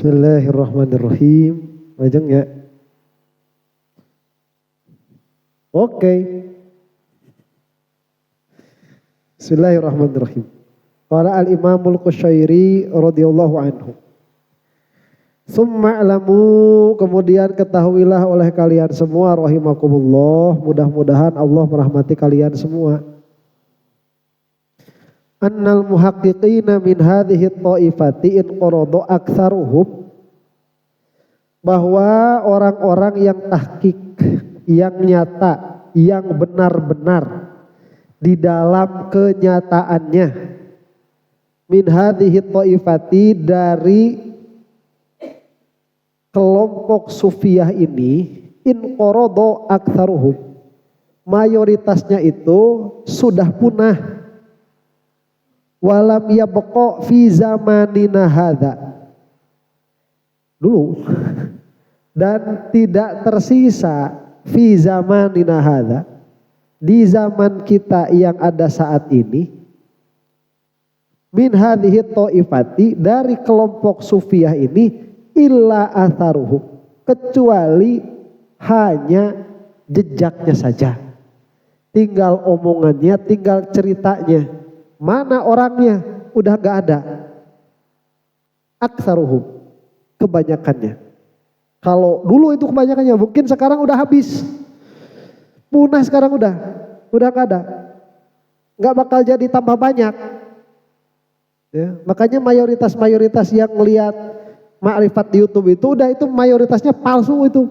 Bismillahirrahmanirrahim. Lajeng ya. Oke. Bismillahirrahmanirrahim. Qala al-Imamul Qushairi radhiyallahu anhu. Summa alamu, kemudian ketahuilah oleh kalian semua rahimakumullah, mudah-mudahan Allah merahmati kalian semua. Annal muhaqqiqina min hadhihi at-ta'ifati in qarada aktsaruhum, bahwa orang-orang yang tahqiq, yang nyata, yang benar-benar di dalam kenyataannya, min hadhihi at-ta'ifati, dari kelompok sufiyah ini, in qarada aktsaruhum, mayoritasnya itu sudah punah. Walam yabqa fi zamanina hadza, dulu, dan tidak tersisa fi zamanina hadza, di zaman kita yang ada saat ini, min hadhihi ta'ifati, dari kelompok sufiyah ini, illa atharuhum, kecuali hanya jejaknya saja, tinggal omongannya, tinggal ceritanya. Mana orangnya? Udah gak ada. Aktsaruhum, kebanyakannya. Kalau dulu itu kebanyakannya, mungkin sekarang udah habis. Punah sekarang udah gak ada. Gak bakal jadi tambah banyak. Ya, makanya mayoritas yang ngelihat Ma'rifat di YouTube itu mayoritasnya palsu itu.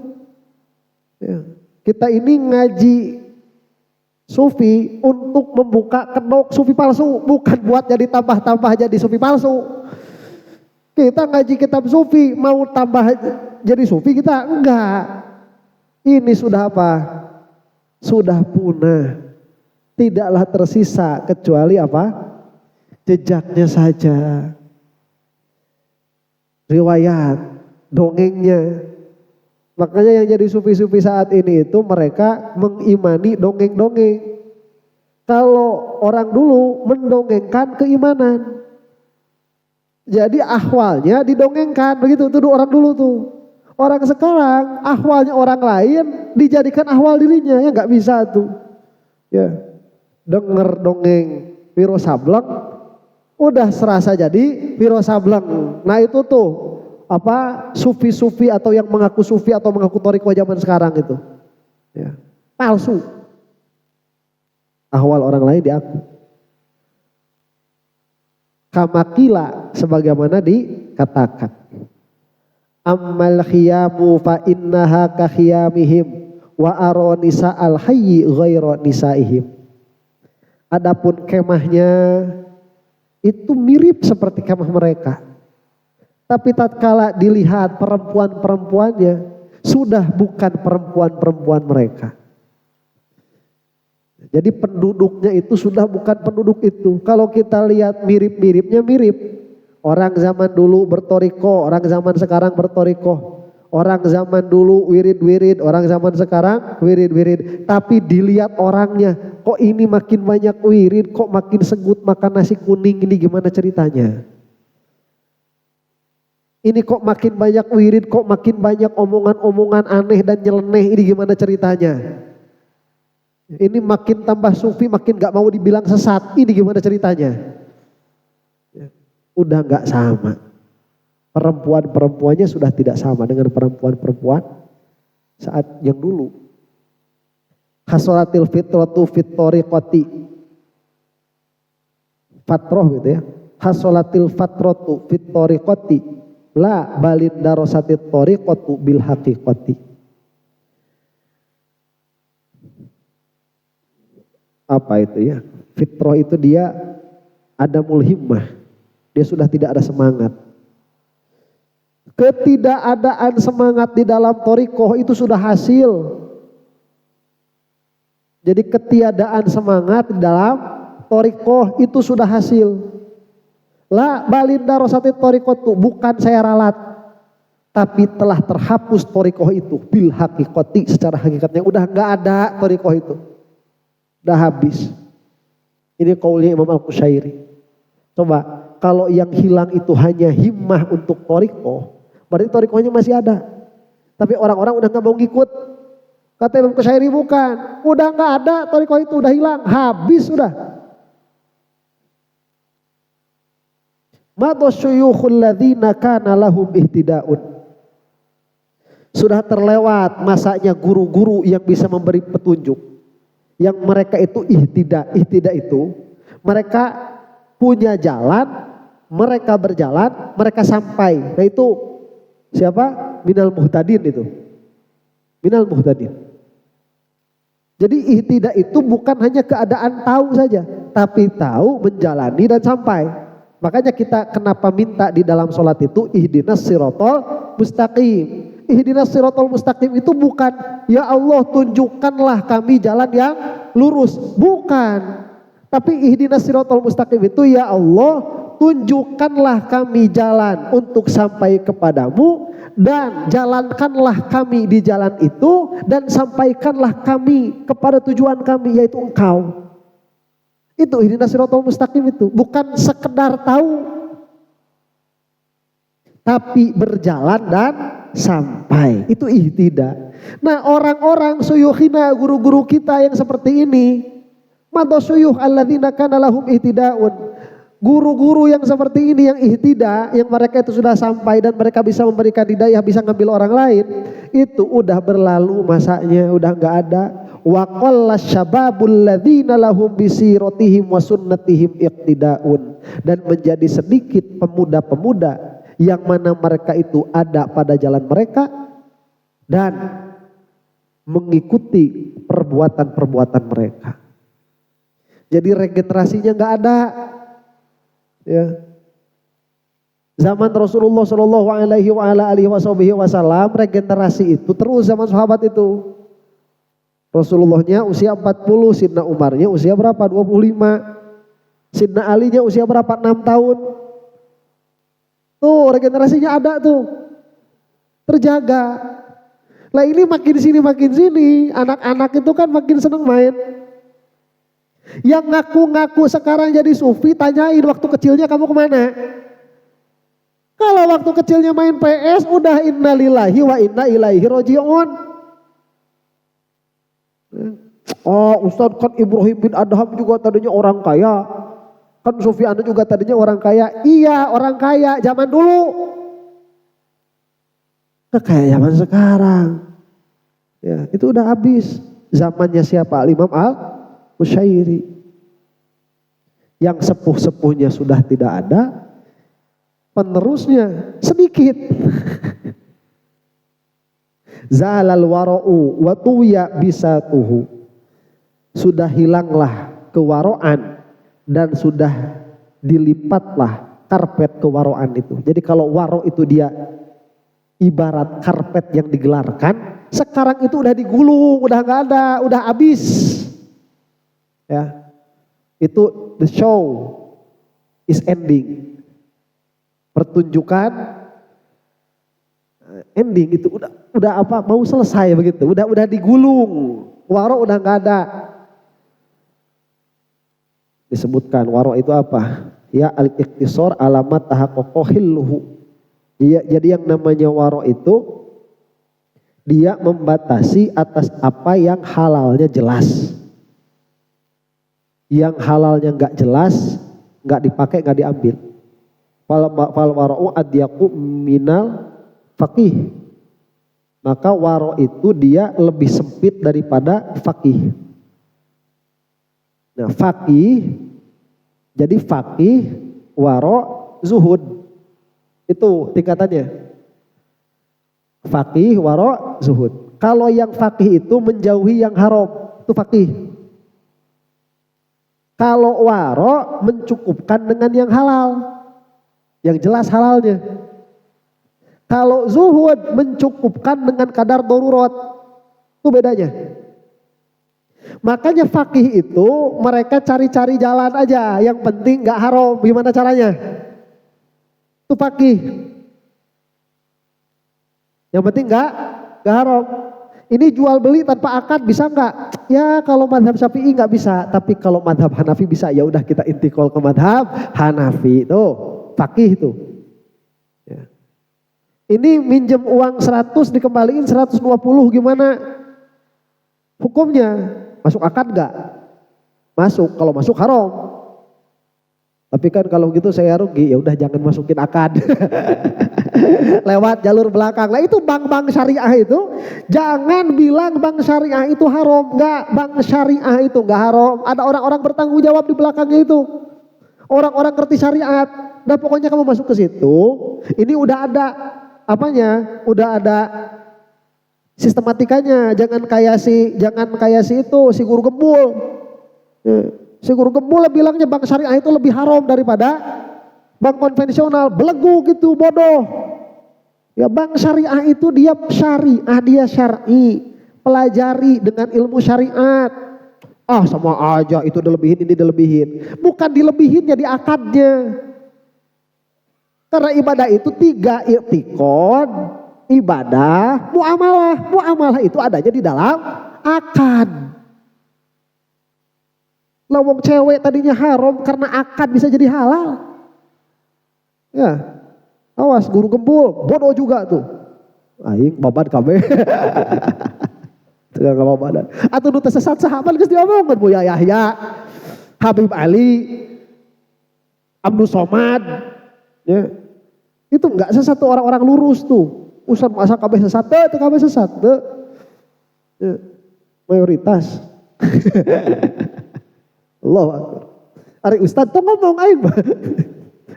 Ya, kita ini ngaji sufi untuk membuka kedok sufi palsu, bukan buat jadi tambah-tambah jadi sufi palsu. Kita ngaji kitab sufi mau tambah jadi sufi, kita enggak. Ini sudah apa? Sudah punah. Tidaklah tersisa kecuali apa? Jejaknya saja. Riwayat, dongengnya. Makanya yang jadi sufi-sufi saat ini itu mereka mengimani dongeng-dongeng. Kalau orang dulu mendongengkan keimanan. Jadi ahwalnya didongengkan, begitu tuh orang dulu tuh. Orang sekarang ahwalnya orang lain dijadikan ahwal dirinya, ya nggak bisa tuh. Ya, denger dongeng Wiro Sableng, udah serasa jadi Wiro Sableng. Nah itu tuh apa, sufi-sufi atau yang mengaku sufi atau mengaku thariqah zaman sekarang itu, ya, palsu. Ahwal orang lain diaku. Kamakila, sebagaimana dikatakan. Ammal khiyamu fa innaha ka khiyamihim wa ara nisa'al hayyi ghaira nisaihim. Adapun kemahnya itu mirip seperti kemah mereka. Tapi tatkala dilihat perempuan-perempuannya sudah bukan perempuan-perempuan mereka. Jadi penduduknya itu sudah bukan penduduk itu. Kalau kita lihat mirip-miripnya mirip. Orang zaman dulu bertoriko, orang zaman sekarang bertoriko. Orang zaman dulu wirid-wirid, orang zaman sekarang wirid-wirid. Tapi dilihat orangnya, kok ini makin banyak wirid, kok makin segut makan nasi kuning, ini gimana ceritanya? Ini kok makin banyak wirid, kok makin banyak omongan-omongan aneh dan nyeleneh, ini gimana ceritanya? Ini makin tambah sufi, makin gak mau dibilang sesat, ini gimana ceritanya? Udah gak sama. Perempuan-perempuannya sudah tidak sama dengan perempuan-perempuan saat yang dulu. Hasolatil fitratu fit thariqati. Fatroh gitu ya. Hasolatil fatratu fit thariqati. La balin darosatit thariqatu bil haqiqati. Apa itu ya? Fitrah itu dia ada mulhimmah. Dia sudah tidak ada semangat. Ketidakadaan semangat di dalam thariqah itu sudah hasil. Jadi ketiadaan semangat di dalam thariqah itu sudah hasil. La balinda rosatit thariqatu, bukan saya ralat, tapi telah terhapus thariqah itu bil haqiqati, secara hakikatnya udah nggak ada thariqah itu. Udah habis. Ini qaulnya Imam Al-Qushairi. Coba kalau yang hilang itu hanya himmah untuk thariqah, Berarti thariqahnya masih ada. Tapi orang-orang udah nggak mau ngikut. Kata Imam Qushairi bukan. Udah nggak ada thariqah itu, udah hilang. Habis sudah. Madasyuyukhul ladzina kana lahum ihtida'un. Sudah terlewat masanya guru-guru yang bisa memberi petunjuk. Yang mereka itu ihtida. Ihtida itu mereka punya jalan, mereka berjalan, mereka sampai. Nah itu siapa? Minal muhtadin itu. Minal muhtadin. Jadi ihtida itu bukan hanya keadaan tahu saja, tapi tahu, menjalani dan sampai. Makanya kita kenapa minta di dalam sholat itu ihdinas sirotol mustaqim. Ihdinas sirotol mustaqim itu bukan ya Allah tunjukkanlah kami jalan yang lurus. Bukan. Tapi ihdinas sirotol mustaqim itu ya Allah tunjukkanlah kami jalan untuk sampai kepadamu. Dan jalankanlah kami di jalan itu. Dan sampaikanlah kami kepada tujuan kami yaitu engkau. Itu ihdinas sirotol mustaqim itu. Bukan sekedar tahu. Tapi berjalan dan sampai. Itu ihtida. Nah orang-orang suyukhina, guru-guru kita yang seperti ini. Madasyuyukh alladzina kana lahum ihtida'un. Guru-guru yang seperti ini yang ihtida, yang mereka itu sudah sampai dan mereka bisa memberikan hidayah, bisa ngambil orang lain. Itu udah berlalu masanya, udah nggak ada. Wa qalla syababul ladzina lahum bisiratihim wa sunnatihim iqtida'un. Dan menjadi sedikit pemuda-pemuda yang mana mereka itu ada pada jalan mereka dan mengikuti perbuatan-perbuatan mereka. Jadi regenerasinya nggak ada. Ya. Zaman Rasulullah Shallallahu Alaihi Wasallam regenerasi itu terus zaman sahabat itu. Rasulullahnya usia 40, Sidna Umarnya usia berapa? 25. Sidna Alinya usia berapa? 6 tahun. Tuh regenerasinya ada tuh. Terjaga. Lah ini makin sini, anak-anak itu kan makin seneng main. Yang ngaku-ngaku sekarang jadi sufi, tanyain waktu kecilnya kamu kemana? Kalau waktu kecilnya main PS, udah innalillahi wa inna ilaihi raji'un. Oh Ustadz kan Ibrahim bin Adham juga tadinya orang kaya. Kan Sufyan juga tadinya orang kaya. Iya orang kaya zaman dulu. Gak kayak zaman sekarang. Ya itu udah habis. Zamannya siapa? Imam Al-Qushairi. Yang sepuh-sepuhnya sudah tidak ada. Penerusnya sedikit. Zalal wara'u wa tuya bisatuhu. Sudah hilanglah kewaroan dan sudah dilipatlah karpet kewaroan itu. Jadi kalau waro itu dia ibarat karpet yang digelarkan, sekarang itu udah digulung, udah nggak ada, udah habis. Ya. Itu the show is ending. Pertunjukan ending itu udah apa mau selesai begitu, udah digulung. Waro udah nggak ada. Disebutkan waro itu apa? Ya al-iqtisar alamat tahaqquqihilluhu. Jadi yang namanya waro itu dia membatasi atas apa yang halalnya jelas. Yang halalnya nggak jelas, nggak dipakai, nggak diambil. Fal wara'u adyaqu minal faqih. Maka waro itu dia lebih sempit daripada faqih. Nah faqih, jadi faqih, waro, zuhud. Itu tingkatannya. Faqih, waro, zuhud. Kalau yang faqih itu menjauhi yang haram, itu faqih. Kalau waro mencukupkan dengan yang halal, yang jelas halalnya. Kalau zuhud mencukupkan dengan kadar darurat, itu bedanya. Makanya faqih itu mereka cari-cari jalan aja, yang penting gak haram. Gimana caranya? Itu faqih. Yang penting gak haram. Ini jual beli tanpa akad bisa nggak? Ya kalau madhab Syafi'i nggak bisa, tapi kalau madhab Hanafi bisa. Ya udah kita intikal ke madhab Hanafi. Tuh, faqih itu. Ya. Ini minjem uang 100 dikembaliin 120 gimana hukumnya? Masuk akad gak? Masuk, kalau masuk haram. Tapi kan kalau gitu saya rugi, ya udah jangan masukin akad. Lewat jalur belakang. Nah itu bank-bank syariah itu jangan bilang bank syariah itu haram. Enggak, bank syariah itu enggak haram. Ada orang-orang bertanggung jawab di belakangnya itu. Orang-orang ngerti syariat. Nah pokoknya kamu masuk ke situ, ini udah ada apanya? Udah ada sistematikanya. Jangan kayak si itu, si guru gembul. Si guru gembul bilangnya bank syariah itu lebih haram daripada bank konvensional. Belegu gitu, bodoh. Ya bank syariah itu dia syariah, dia syar'i. Pelajari dengan ilmu syariat. Ah sama aja itu dilebihin, ini dilebihin. Bukan dilebihinnya, di akadnya. Karena ibadah itu 3, i'tiqad, ibadah, muamalah. Muamalah itu adanya di dalam akad. Lawang cewek tadinya haram karena akad bisa jadi halal. Ya, awas guru gembul, bodoh juga tuh. Aing babad kabeh. Tengah ngapa badan. Atau nu sesat sahabat geus diomongkeun Buya Yahya, Habib Ali, Abdul Somad. Ya. Itu enggak sesat tuh, orang-orang lurus tuh. Ustaz masa kabeh sesat teu kabeh sesat teu. Ya. Mayoritas. Allah Akbar. Ari ustaz tong ngomong aing mah.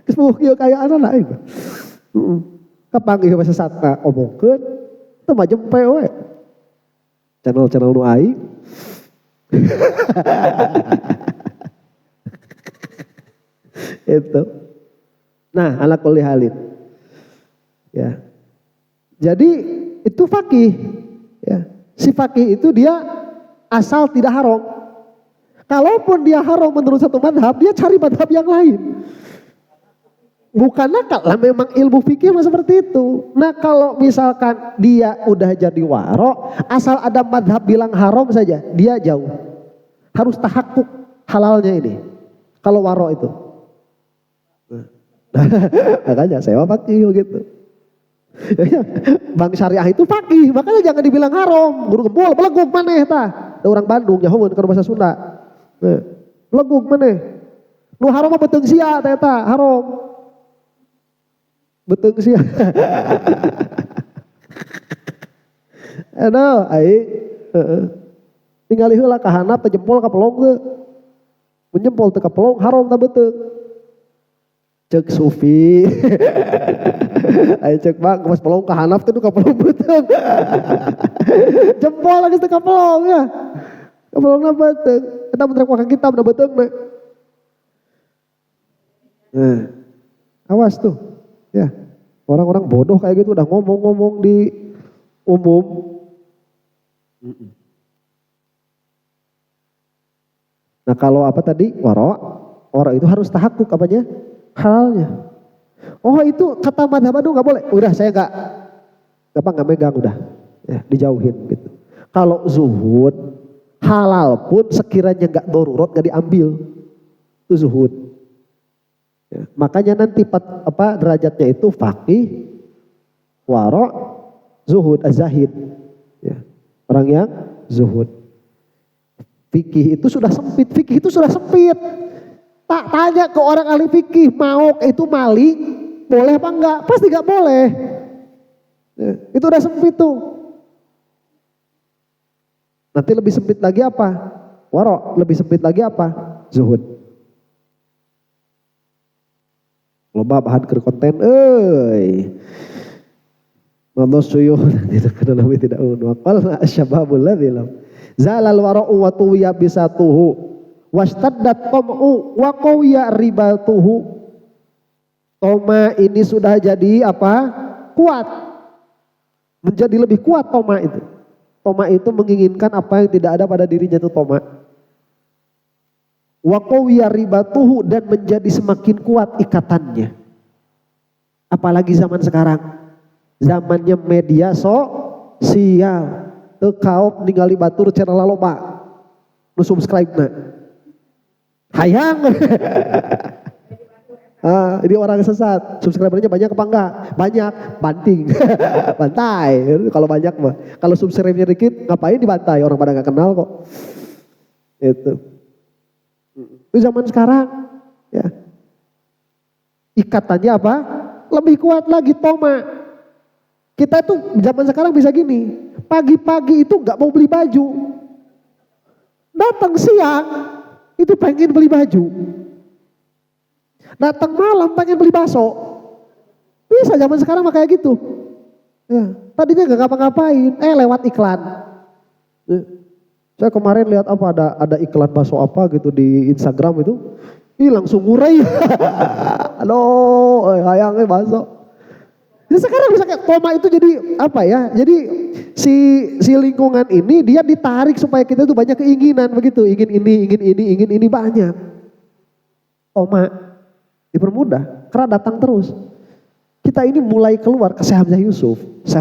Geus puguh kieu kaya anak aing mah. Heeh. Kapanggih we sesatna omongkeun teu mah jempe we. Channel nu aing. Itu. Nah, ala kulli halin. Ya. Jadi itu faqih. Ya. Si faqih itu dia asal tidak haram. Kalaupun dia haram menurut satu madhab, dia cari madhab yang lain. Bukan nakal, lah memang ilmu fikih seperti itu. Nah kalau misalkan dia udah jadi waro, asal ada madhab bilang haram saja, dia jauh. Harus tahakkuk halalnya ini. Kalau waro itu. Makanya saya fakih gitu. Bank syariah itu fakih, makanya jangan dibilang haram. Guru gembul, beleguk maneh tah. Ada orang Bandung, nyahoeun ke bahasa Sunda. Beleguk maneh. Nu haram mah beuteung sia eta, haram. Betul sih. Aduh, tinggali heula ka handap teh jempol ka pelong teu. Mun jempol teu ka pelong haram tah beuteung. Cek sufi. Ai cek bang pas pelong ka handap teh ka pelong beuteung. Jempol lagi teu ka pelong ya. Ka pelongna beuteung. Eta mun rek ka kitab da beuteung na. Awas tuh. Ya, orang-orang bodoh kayak gitu udah ngomong-ngomong di umum. Nah kalau apa tadi waro itu harus tahakkuk apanya? Halalnya. Oh itu kata madhab aduh nggak boleh. Udah saya nggak megang udah, ya dijauhin gitu. Kalau zuhud halal pun sekiranya nggak darurat nggak diambil, itu zuhud. Ya, makanya nanti derajatnya itu faqih, waro, zuhud, az-zahid. Ya, orang yang zuhud. Fikih itu sudah sempit, Tak tanya ke orang ahli fikih, mau itu maling, boleh apa enggak? Pasti enggak boleh. Ya, itu udah sempit tuh. Nanti lebih sempit lagi apa? Waro, lebih sempit lagi apa? Zuhud. Loba bahan ke konten, Manos suyuh tidak kenal nabi tidak unwakal asyababul ladhilam. Zalal wara'u wa tuwiya bisatuhu wastaddat tom'u wa qawiya ribatuhu. Toma ini sudah jadi apa? Kuat. Menjadi lebih kuat toma itu. Toma itu menginginkan apa yang tidak ada pada dirinya itu toma. Wa qawiya ribatuhu dan menjadi semakin kuat ikatannya. Apalagi zaman sekarang. Zamannya media sosial. Teu kaop ningali batur channel loba. Nu subscribe-na. Hayang. Ini orang sesat. Subscribernya banyak apa enggak? Banyak, banting. Bantai. Kalau banyak mah. Kalau subscribernya dikit, ngapain dibantai? Orang pada nggak kenal kok. Itu zaman sekarang ya. Ikatannya apa? Lebih kuat lagi, Toma. Kita tuh zaman sekarang bisa gini. Pagi-pagi itu nggak mau beli baju. Datang siang itu pengen beli baju. Datang malam pengen beli bakso. Bisa zaman sekarang mah kayak gitu. Ya, tadinya nggak ngapa-ngapain, lewat iklan. Saya kemarin lihat apa ada iklan bakso apa gitu di Instagram itu. Langsung ngurai. Aduh, hayangnya bakso. Jadi sekarang bisa kayak Toma itu jadi apa ya? Jadi si lingkungan ini dia ditarik supaya kita tuh banyak keinginan begitu. Ingin ini banyak. Toma dipermudah karena datang terus. Kita ini mulai keluar ke Syekh Hamzah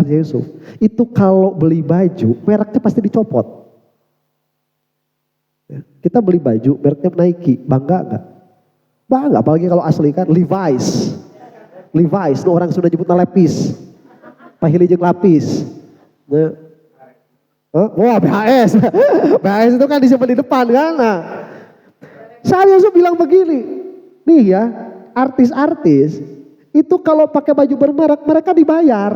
Yusuf. Itu kalau beli baju mereknya pasti dicopot. Kita beli baju mereknya Nike, bangga enggak? Bangga, apalagi kalau asli kan Levi's, itu orang sudah nyebutnya lepis, pahili jeung lapis. Wah BHS, BHS itu kan disimpan di depan kan. Nah, saya bilang begini, nih ya, artis-artis itu kalau pakai baju bermerek mereka dibayar.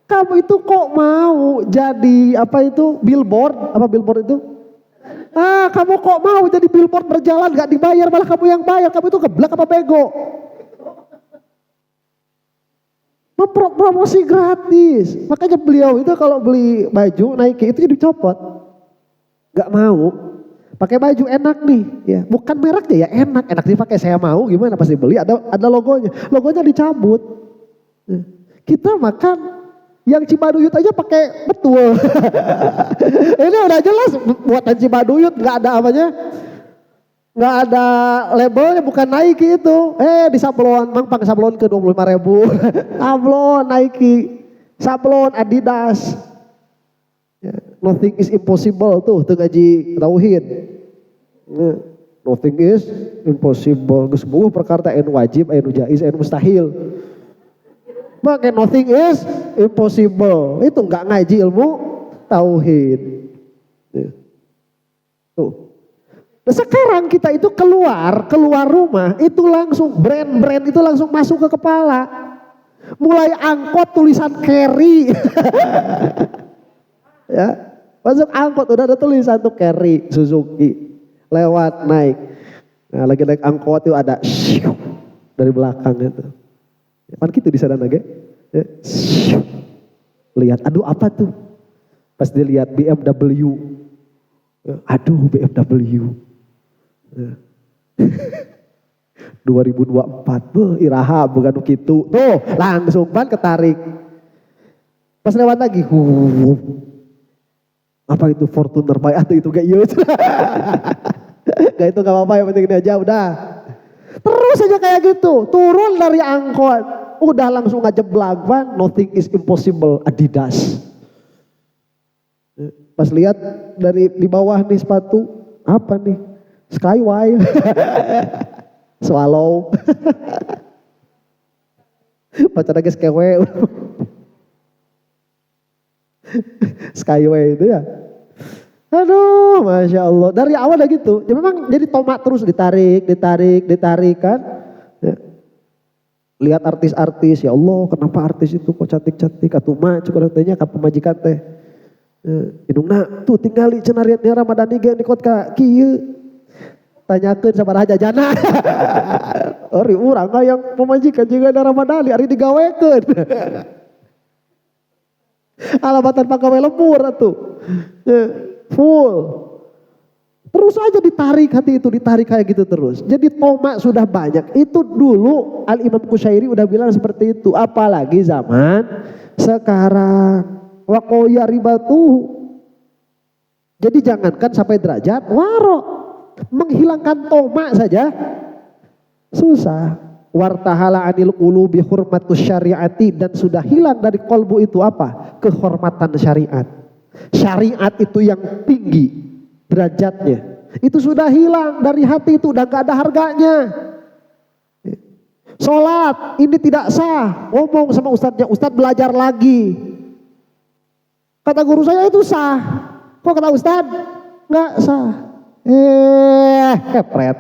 Kamu itu kok mau jadi apa itu billboard itu? Kamu kok mau jadi billboard berjalan gak dibayar, malah kamu yang bayar. Kamu itu geblek apa bego? Promosi gratis. Makanya beliau itu kalau beli baju Nike itu jadi copot. Gak mau. Pakai baju enak nih, ya. Bukan mereknya ya, enak dipakai. Saya mau gimana, pasti beli, ada logonya. Logonya dicabut. Kita makan yang Cibaduyut aja pakai betul. Ini udah jelas buatan Cibaduyut, nggak ada apanya, nggak ada labelnya, bukan Nike itu. Di sablon, mang sablon ke 25.000. Sablon Nike, sablon Adidas. Nothing is impossible tuh ngaji tauhid. Nothing is impossible. Geus bueuh perkara anu wajib, anu jaiz, anu mustahil. Makanya nothing is impossible. Itu enggak ngaji ilmu tauhid. Tuh. Nah, sekarang kita itu keluar rumah itu langsung brand itu langsung masuk ke kepala. Mulai angkot tulisan carry. Ya, masuk angkot udah ada tulisan tuh carry Suzuki. Lewat naik. Nah, lagi naik angkot itu ada dari belakang itu. Kan gitu di sana lagi. Lihat, aduh apa tuh? Pas dilihat BMW. Aduh BMW. 2024. Iraha bukan gitu. Tuh, langsung ban ketarik. Pas lewat lagi. Apa itu Fortuner Bay atau itu gak iya. Gak itu gak apa-apa, yang penting ini aja udah. Terus aja kayak gitu, turun dari angkot, udah langsung ngejeblak ban, nothing is impossible Adidas. Pas lihat dari di bawah nih sepatu, apa nih? Skyway. Swallow. Pacarnya guys kewe. Skyway itu ya. Aduh, Masya Allah. Dari awal udah gitu. Ya memang jadi tomat terus ditarik kan. Ya. Lihat artis-artis, ya Allah kenapa artis itu kok cantik-cantik. Atuh mah cukup tanya ke pemajikan teh. Indungna tuh tinggali cenariatnya Ramadhani ge di kota kieu. Tanyakeun sabaraha jajana. Ari urang yang pemajikan juga ada Ramadhani ari digawekeun. Alabatan pagawe lembur atuh. Full. Terus aja ditarik hati itu, ditarik kayak gitu terus. Jadi tomak sudah banyak. Itu dulu Al-Imam Qushairi udah bilang seperti itu. Apalagi zaman sekarang. Waqoya ribatu. Jadi jangankan sampai derajat waro. Menghilangkan tomak saja susah. Wartahala anil qulubi hurmatus syariati. Dan sudah hilang dari kolbu itu apa? Kehormatan syariat. Syariat itu yang tinggi derajatnya. Itu sudah hilang dari hati, itu udah gak ada harganya. Sholat ini tidak sah. Ngomong sama ustadznya, ustadz belajar lagi. Kata guru saya itu sah. Kok kata ustadz nggak sah? Kepret.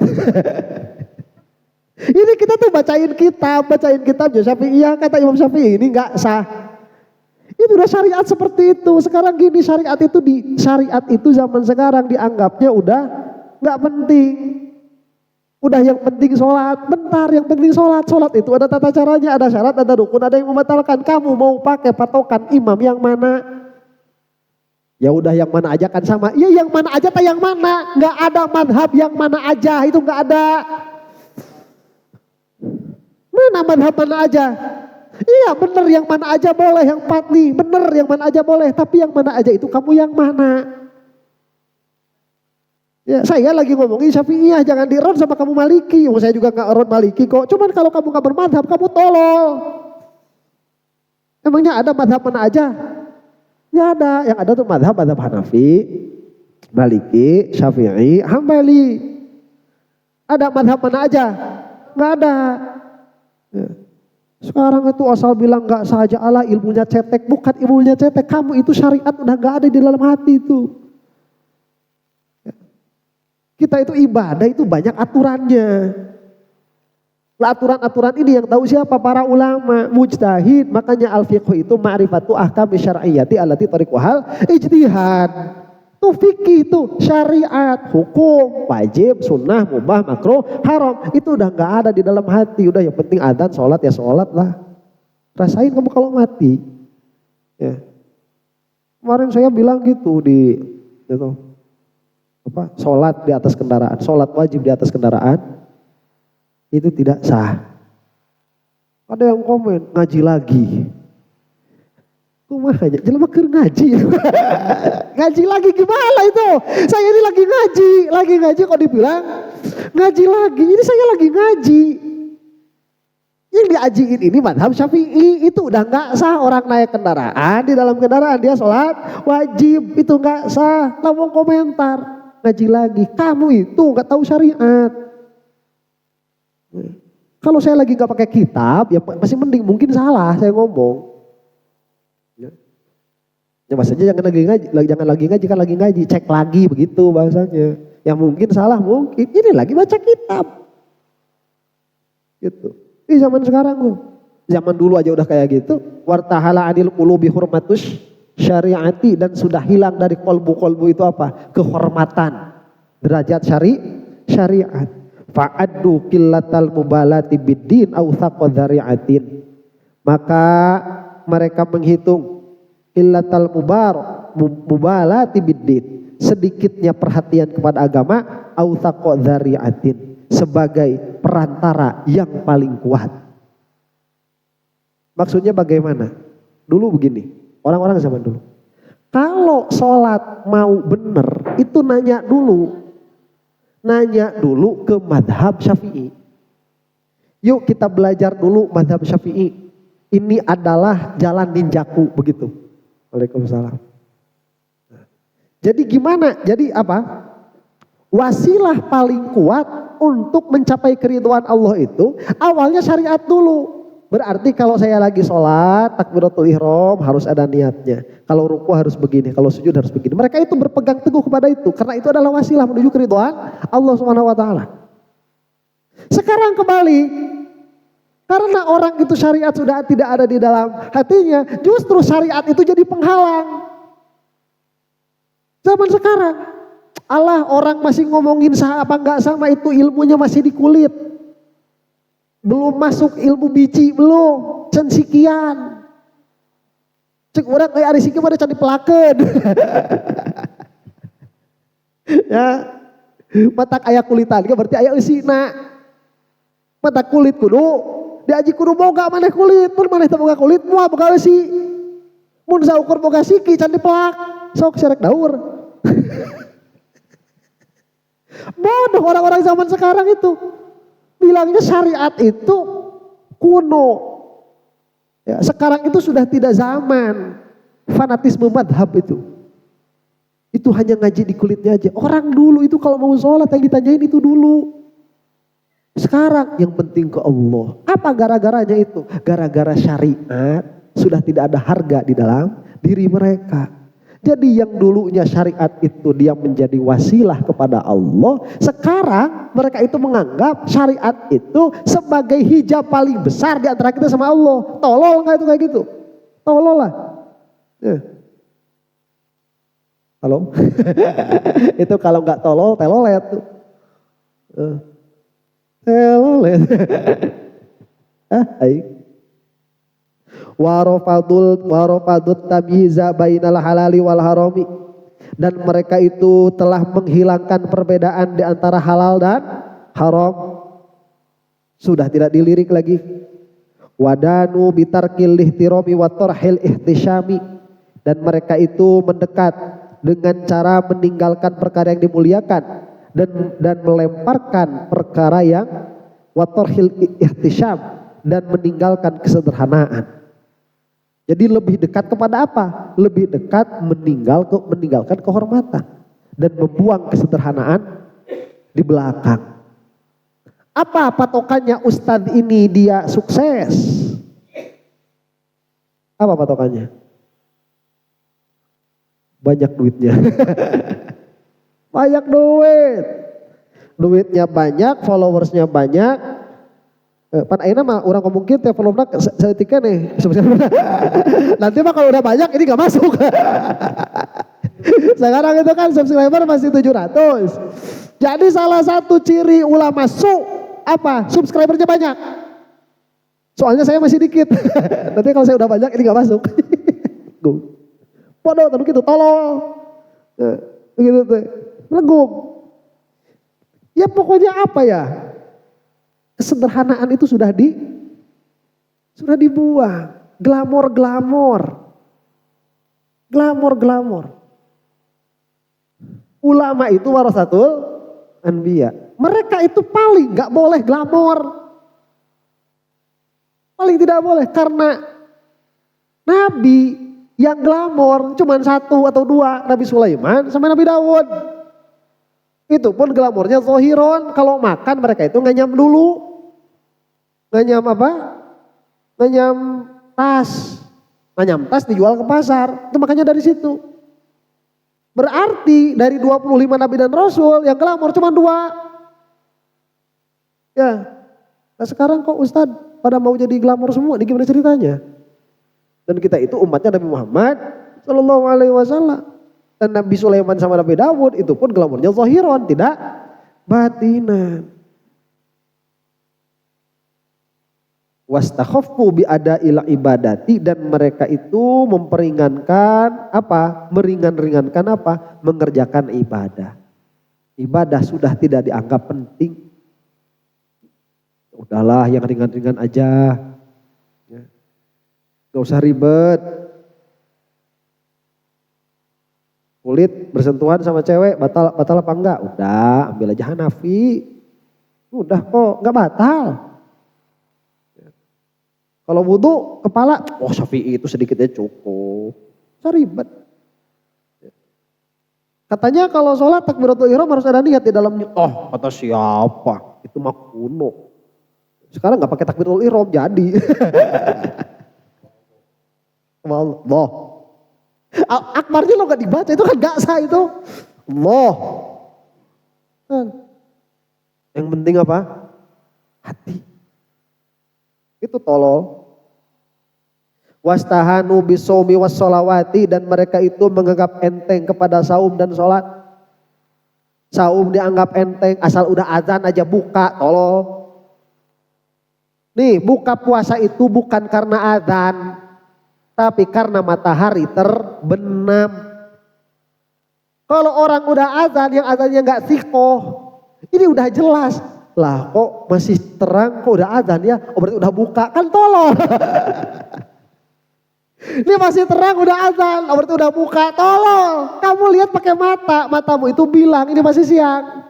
Ini kita tuh bacain kitab Syafi'iyah, kata Imam Syafi'i ini nggak sah. Itu udah syariat seperti itu. Sekarang gini, syariat itu zaman sekarang dianggapnya udah nggak penting. Udah yang penting sholat, bentar yang penting sholat. Sholat itu ada tata caranya, ada syarat, ada rukun, ada yang membatalkan. Kamu mau pakai patokan imam yang mana? Ya udah yang mana aja kan sama. Iya yang mana aja tak yang mana. Nggak ada madhab yang mana aja, itu nggak ada. Mana madhab mana aja? Iya bener yang mana aja boleh, yang patni bener yang mana aja boleh. Tapi yang mana aja itu kamu yang mana? Ya, saya lagi ngomongin Syafi'iyah, jangan di-run sama kamu Maliki. Saya juga gak run Maliki kok. Cuman kalau kamu gak bermadhab, kamu tolol. Emangnya ada madhab mana aja? Ya ada, yang ada tuh madhab Hanafi, Maliki, Syafi'i, Hambali. Ada madhab mana aja? Gak ada. Ya. Sekarang itu asal bilang gak saja Allah ilmunya cetek. Bukan ilmunya cetek, kamu itu syariat udah gak ada di dalam hati itu. Kita itu ibadah itu banyak aturannya. Aturan-aturan ini yang tahu siapa? Para ulama, mujtahid. Makanya al-fiqh itu ma'rifatu ahkam syar'iyyati allati tariquhal ijtihad. Itu fikih itu syariat, hukum, wajib, sunnah, mubah, makruh, haram. Itu udah gak ada di dalam hati. Udah yang penting adzan, sholat ya sholat lah. Rasain kamu kalau mati. Ya. Kemarin saya bilang gitu di gitu. Sholat di atas kendaraan, sholat wajib di atas kendaraan itu tidak sah. Ada yang komen ngaji lagi. Kumahanya jelema keur ngaji. Ngaji lagi gimana itu? Saya ini lagi ngaji kok dibilang ngaji lagi. Ini saya lagi ngaji. Yang diajiin ini madhab Syafi'i, itu udah nggak sah. Orang naik kendaraan, di dalam kendaraan dia sholat wajib, itu nggak sah. Lalu komentar ngaji lagi, kamu itu nggak tahu syariat. Kalau saya lagi nggak pakai kitab, ya masih mending, mungkin salah saya ngomong. Ya maksudnya jangan lagi ngaji kan lagi ngaji, cek lagi begitu bahasanya. Yang mungkin salah mungkin, ini lagi baca kitab. Gitu. Di zaman sekarang tuh, zaman dulu aja udah kayak gitu. Wartahala anil qulubi hurmatus syariati, dan sudah hilang dari kolbu-kolbu itu apa? Kehormatan derajat syariat. Fa'addu qillatal mubalati biddin aw thaqadhari'atin. Maka mereka menghitung qillatal mubalati biddin, sedikitnya perhatian kepada agama, aw thaqadhari'atin, sebagai perantara yang paling kuat. Maksudnya bagaimana? Dulu begini, orang-orang zaman dulu. Kalau sholat mau bener, itu nanya dulu ke madhab Syafi'i. Yuk kita belajar dulu madhab Syafi'i. Ini adalah jalan ninjaku, begitu. Waalaikumsalam. Jadi gimana? Jadi apa? Wasilah paling kuat untuk mencapai keridhaan Allah itu awalnya syariat dulu. Berarti kalau saya lagi sholat, takbiratul ihram harus ada niatnya. Kalau ruku harus begini, kalau sujud harus begini. Mereka itu berpegang teguh kepada itu, karena itu adalah wasilah menuju keridhaan Allah Subhanahu wa taala. Sekarang kembali, karena orang itu syariat sudah tidak ada di dalam hatinya, justru syariat itu jadi penghalang. Zaman sekarang, Allah orang masih ngomongin sah apa enggak sama, itu ilmunya masih di kulit. Belum masuk ilmu biji, belum. Can sikian. Cek orang kayak ari sikian pada can dipelakeun. Ya. Matak aya kulitan berarti aya eusina. Mata kulit kudu diaji kudu boga maneh kulit. Mun maneh teu boga kulit moal boga eusi. Mun saukur boga siki can dipelak. Sok serek daur. Bodoh orang-orang zaman sekarang itu. Bilangnya syariat itu kuno. Ya, sekarang itu sudah tidak zaman. Fanatisme madhab itu. Itu hanya ngaji di kulitnya aja. Orang dulu itu kalau mau sholat yang ditanyain itu dulu. Sekarang yang penting ke Allah. Apa gara-garanya itu? Gara-gara syariat sudah tidak ada harga di dalam diri mereka. Jadi yang dulunya syariat itu dia menjadi wasilah kepada Allah. Sekarang mereka itu menganggap syariat itu sebagai hijab paling besar di antara kita sama Allah. Tolol nggak itu kayak gitu? Tolol lah. Ya. Halo? Itu kalau nggak tolol, telolet tuh. Telolet. Warofadut tamyiza bainal halali wal harami, dan mereka itu telah menghilangkan perbedaan di antara halal dan haram. Sudah tidak dilirik lagi. Wadanu bitarkil ihtirami wa tarhil ihtisyami, dan mereka itu mendekat dengan cara meninggalkan perkara yang dimuliakan dan melemparkan perkara yang wa tarhil ihtisyam, dan meninggalkan kesederhanaan. Jadi lebih dekat kepada apa? Lebih dekat meninggalkan kehormatan dan membuang kesederhanaan di belakang. Apa patokannya Ustadz ini dia sukses? Apa patokannya? Banyak duitnya. Banyak duit. Duitnya banyak, followersnya banyak. Pan aina mah orang ngomong gitu ya, volumenya seetika nih. Nanti mah kalau udah banyak ini gak masuk. Sekarang itu kan subscriber masih 700. Jadi salah satu ciri ulama apa? Subscribernya banyak. Soalnya saya masih dikit. Nanti kalau saya udah banyak ini gak masuk. Bodoh, tapi gitu, tolong. Begitu tuh. Legum. Ya pokoknya apa ya? Kesederhanaan itu sudah dibuang. Glamor. Ulama itu warasatul anbiya. Mereka itu paling gak boleh glamor. Paling tidak boleh, karena Nabi yang glamor cuma 1 atau 2, Nabi Sulaiman sama Nabi Dawud. Itu pun glamornya zohiron. Kalau makan mereka itu nganyam dulu. Nganyam apa? Nganyam tas. Nganyam tas dijual ke pasar. Itu makanya dari situ. Berarti dari 25 Nabi dan Rasul yang glamor cuma 2. Ya. Nah sekarang kok Ustadz pada mau jadi glamor semua? Ini gimana ceritanya? Dan kita itu umatnya Nabi Muhammad Sallallahu Alaihi Wasallam. Dan Nabi Sulaiman sama Nabi Dawud itu pun glamornya zahiran, tidak batinan. Wastakhaffu bi adail ibadati, dan mereka itu memperingankan apa? Meringan-ringankan apa? Mengerjakan ibadah. Ibadah sudah tidak dianggap penting. Udahlah yang ringan-ringan aja. Ya. Gak usah ribet. Kulit bersentuhan sama cewek batal apa enggak? Udah, ambil aja Hanafi. Udah kok, enggak batal. Kalau wudhu kepala, Syafi'i itu sedikitnya cukup. Ribet. Katanya kalau sholat takbiratul ihram harus ada niat di dalamnya. Kata siapa? Itu mah kuno. Sekarang enggak pakai takbiratul ihram jadi. Allah. Akbarnya lo gak dibaca, itu kan gak sah itu. Allah. Yang penting apa? Hati. Itu tolol. Wastahanu bisomi wassolawati, dan mereka itu menganggap enteng kepada saum dan sholat. Saum dianggap enteng, asal udah azan aja buka, tolol. Nih buka puasa itu bukan karena azan, tapi karena matahari terbenam. Kalau orang udah azan, yang azannya gak sikoh, ini udah jelas. Lah kok masih terang, kok udah azan ya? Berarti udah buka, kan tolol. Ini masih terang udah azan, berarti udah buka, tolol. Kamu lihat pakai matamu itu bilang ini masih siang.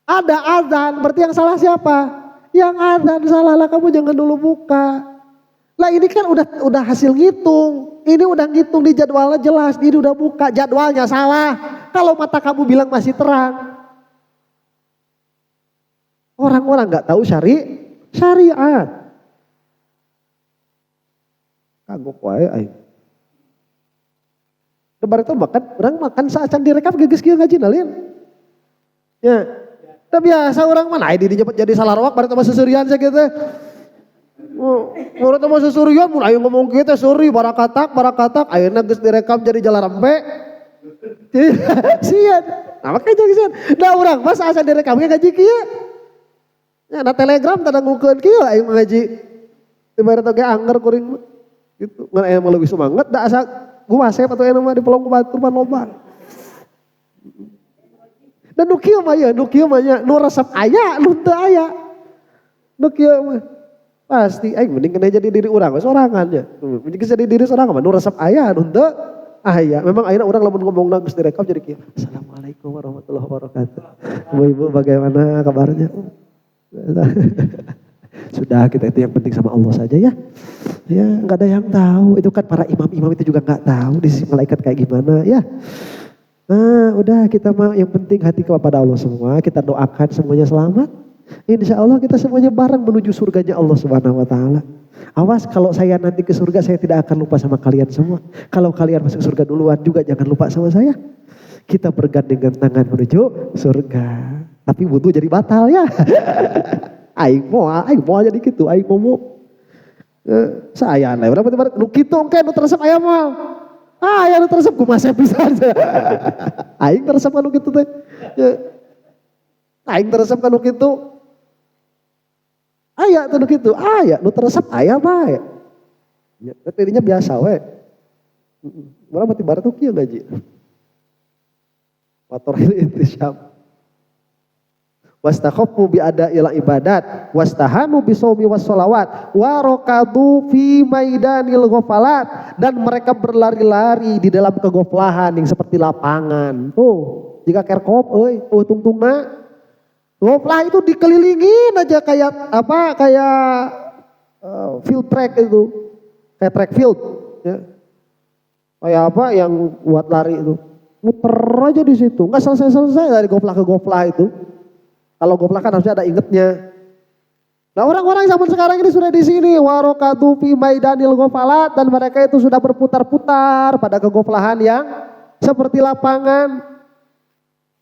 Ada azan, berarti yang salah siapa? Yang azan salah lah, kamu jangan dulu buka. Lah ini kan udah hasil ngitung. Ini udah ngitung di jadwalnya jelas, ini udah buka, jadwalnya salah. Kalau mata kamu bilang masih terang. Orang-orang nggak tahu syariat. Kagok wae aing. Lebar itu orang makan saacan direkam geus kieu ngaji nalin. Ya. Udah biasa orang mana di dijemput jadi salarwak bari teh susurian sakitu teh. Urang teh susurian mun aya ngomong kieu teh suri barakatak ayeuna geus direkam jadi jalarampe. Sian. Nah makanya jadi sian. Da urang pas asa direkam ge ngaji kieu. Ya na telegram tanda ngukeun kieu aing ngaji. Ibarat oge anger kuring gitu. Ngan aya mah leuwih semangat da asa gumasep atuh aya mah di pelong batur pan loba. Dan nu kieu mah nya nu resep aya nu teu aya. Nu kieu mah pasti aing mending kena jadi diri urang we sorangan nya. Mending jadi diri sorangan mah nu resep aya nu teu aya. Memang ayeuna urang lamun ngomongna geus direkam jadi kieu. Assalamualaikum warahmatullahi wabarakatuh. Ibu-ibu bagaimana kabarnya? Sudah kita itu yang penting sama Allah saja ya. Ya nggak ada yang tahu. Itu kan para imam-imam itu juga nggak tahu di sisi malaikat kayak gimana ya. Nah udah kita mah yang penting hati kepada Allah semua. Kita doakan semuanya selamat. Insya Allah kita semuanya bareng menuju surganya Allah Subhanahu Wa Taala. Awas kalau saya nanti ke surga saya tidak akan lupa sama kalian semua. Kalau kalian masuk surga duluan juga jangan lupa sama saya. Kita bergandengan tangan menuju surga. Tapi butuh jadi batal ya. Aing mau jadi gitu, aing mau. Saya lah, berapa tiba nu kitu engke nu teresep aya moal. Aya nu teresep kumaha pisan. Aing teresep anu kitu teh. Aing teresep anu kitu. Aya teh nu kitu, aya nu teresep aya bae. Ya, tadinya biasa we. Urang mah tibarat tuh kieu gaji. Watoril intisyam. Wastakhafu bi ada ila ibadat wastahanu bi shaumi was sholawat wa raqadu fi maidanil ghafalat, dan mereka berlari-lari di dalam kegoflahan yang seperti lapangan. Jika kerkop euy, tungtungna goflah itu dikelilingin aja kayak field track itu. Kayak track field ya. Kayak apa yang buat lari itu. Muter aja di situ, enggak selesai-selesai dari goflah ke goflah itu. Kalau goflah kan harusnya ada ingetnya. Nah orang-orang zaman sekarang ini sudah di sini warokatu fi maidanil ghafalat, dan mereka itu sudah berputar-putar pada kegoflahan yang seperti lapangan.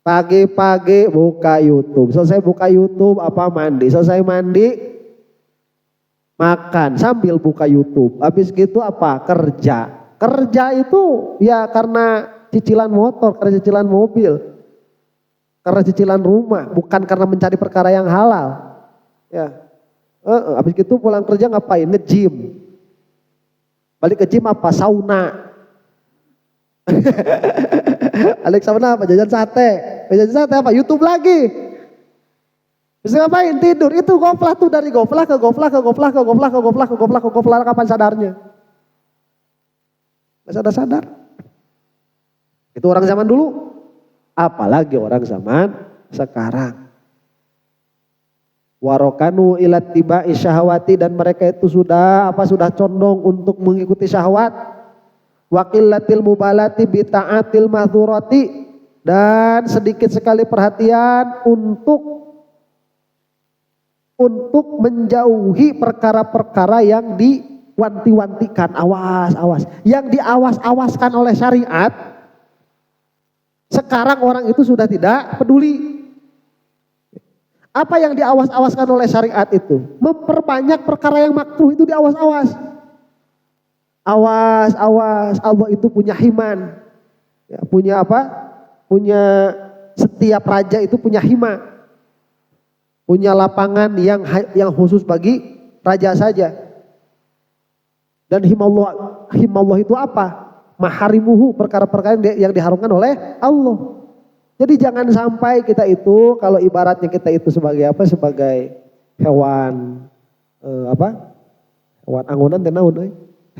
Pagi-pagi buka YouTube, selesai buka YouTube mandi, selesai mandi makan sambil buka YouTube. Habis gitu kerja. Kerja itu ya karena cicilan motor, karena cicilan mobil. Karena cicilan rumah, bukan karena mencari perkara yang halal. Ya. Habis itu pulang kerja ngapain? Nge-gym. Balik ke gym sauna. Balik sauna jajan sate. Jajan sate YouTube lagi. Bisa ngapain? Tidur. Itu goflah tuh, dari goflah ke goflah ke goflah ke goflah ke goflah ke goflah ke goflah, kapan sadarnya? Nggak sadar. Itu orang zaman dulu. Apalagi orang zaman sekarang. Warokanu ilat tiba syahwati, dan mereka itu sudah condong untuk mengikuti syahwat. Waqillatil mubalati bi ta'atil mahdzurati, dan sedikit sekali perhatian untuk menjauhi perkara-perkara yang diwanti-wantikan. Awas, yang diawas-awaskan oleh syariat. Sekarang orang itu sudah tidak peduli. Apa yang diawas-awaskan oleh syariat itu? Memperbanyak perkara yang makruh itu diawas-awas. Awas, Allah itu punya himan. Ya, punya apa? Punya, setiap raja itu punya hima. Punya lapangan yang khusus bagi raja saja. Dan himallah itu apa? Maharimuhu, perkara-perkara yang diharumkan oleh Allah. Jadi jangan sampai kita itu, kalau ibaratnya kita itu sebagai apa? Sebagai hewan hewan angonan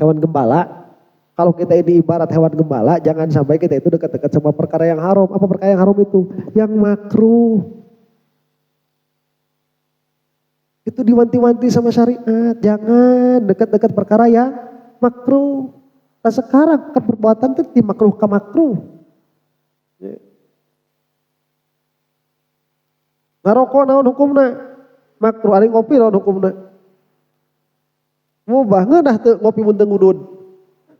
hewan gembala. Kalau kita ini ibarat hewan gembala, jangan sampai kita itu dekat-dekat sama perkara yang haram. Apa perkara yang haram itu? Yang makruh. Itu diwanti-wanti sama syariat. Jangan dekat-dekat perkara yang makruh. Nah sekarang kan perbuatan itu dimakruh ke makruh. Ngarokok naon hukumna? makruh ari ngopi lawan hukumna. Mubah ngeunah teu ngopi mun teu ngudud.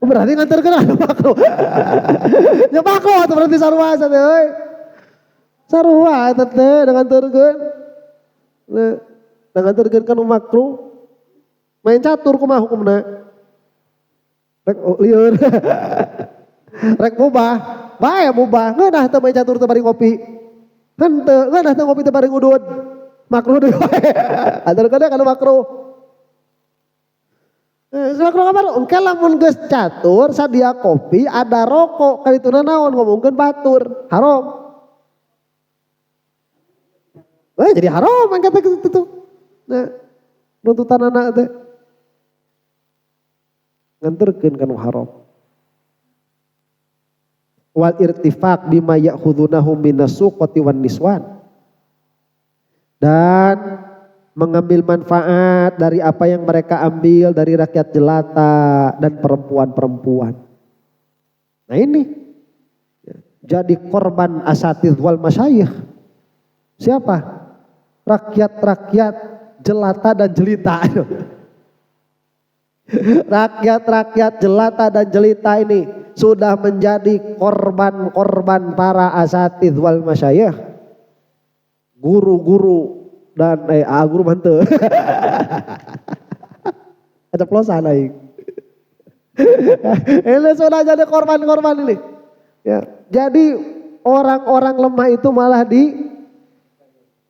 Berarti nganterkeun anu makruh. Ya makruh atuh berarti sarua teh euy. Sarua eta teh nganterkeun. Nganterkeun kana makruh. Main catur kumaha hukumna? Rek lieur. Rek mubah. Bae mubah. Ngeunah teu main catur teu bari ngopi. Henteu, ngeunah teu ngopi teu bari ngudud. Makruh deui wae. Anterkeun kana makruh. Makruh apa? Engke lamun geus catur sadia kopi ada rokok kaituna naon ngomongkeun batur. Haram. Jadi haram angkat gitu tuh. Nah, nuntutan anak teh nganterkeun kana haram. Wal irtifaq bima ya'khudunahu minas suqati wan niswan. Dan mengambil manfaat dari apa yang mereka ambil dari rakyat jelata dan perempuan-perempuan. Nah ini jadi korban asatidz wal masyayikh. Siapa? Rakyat-rakyat jelata dan jelita. Rakyat-rakyat jelata dan jelita ini sudah menjadi korban-korban para asatidz wal masyayikh. Guru-guru dan guru manteu. Ada plosan aing. Ini sudah jadi korban-korban ini. Ya, jadi orang-orang lemah itu malah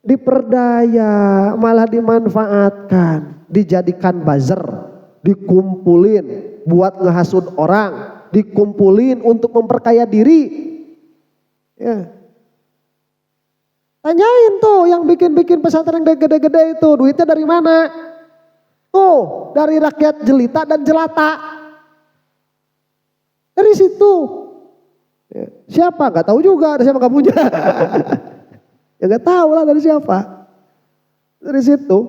diperdaya, malah dimanfaatkan, dijadikan buzzer, dikumpulin buat ngehasut orang, dikumpulin untuk memperkaya diri. Ya. Tanyain tuh yang bikin-bikin pesantren gede-gede itu duitnya dari mana? Tuh dari rakyat jelita dan jelata. Dari situ. Ya. Siapa? Gak tahu juga. Ada siapa gak punya? Ya gak tahu lah dari siapa. Dari situ.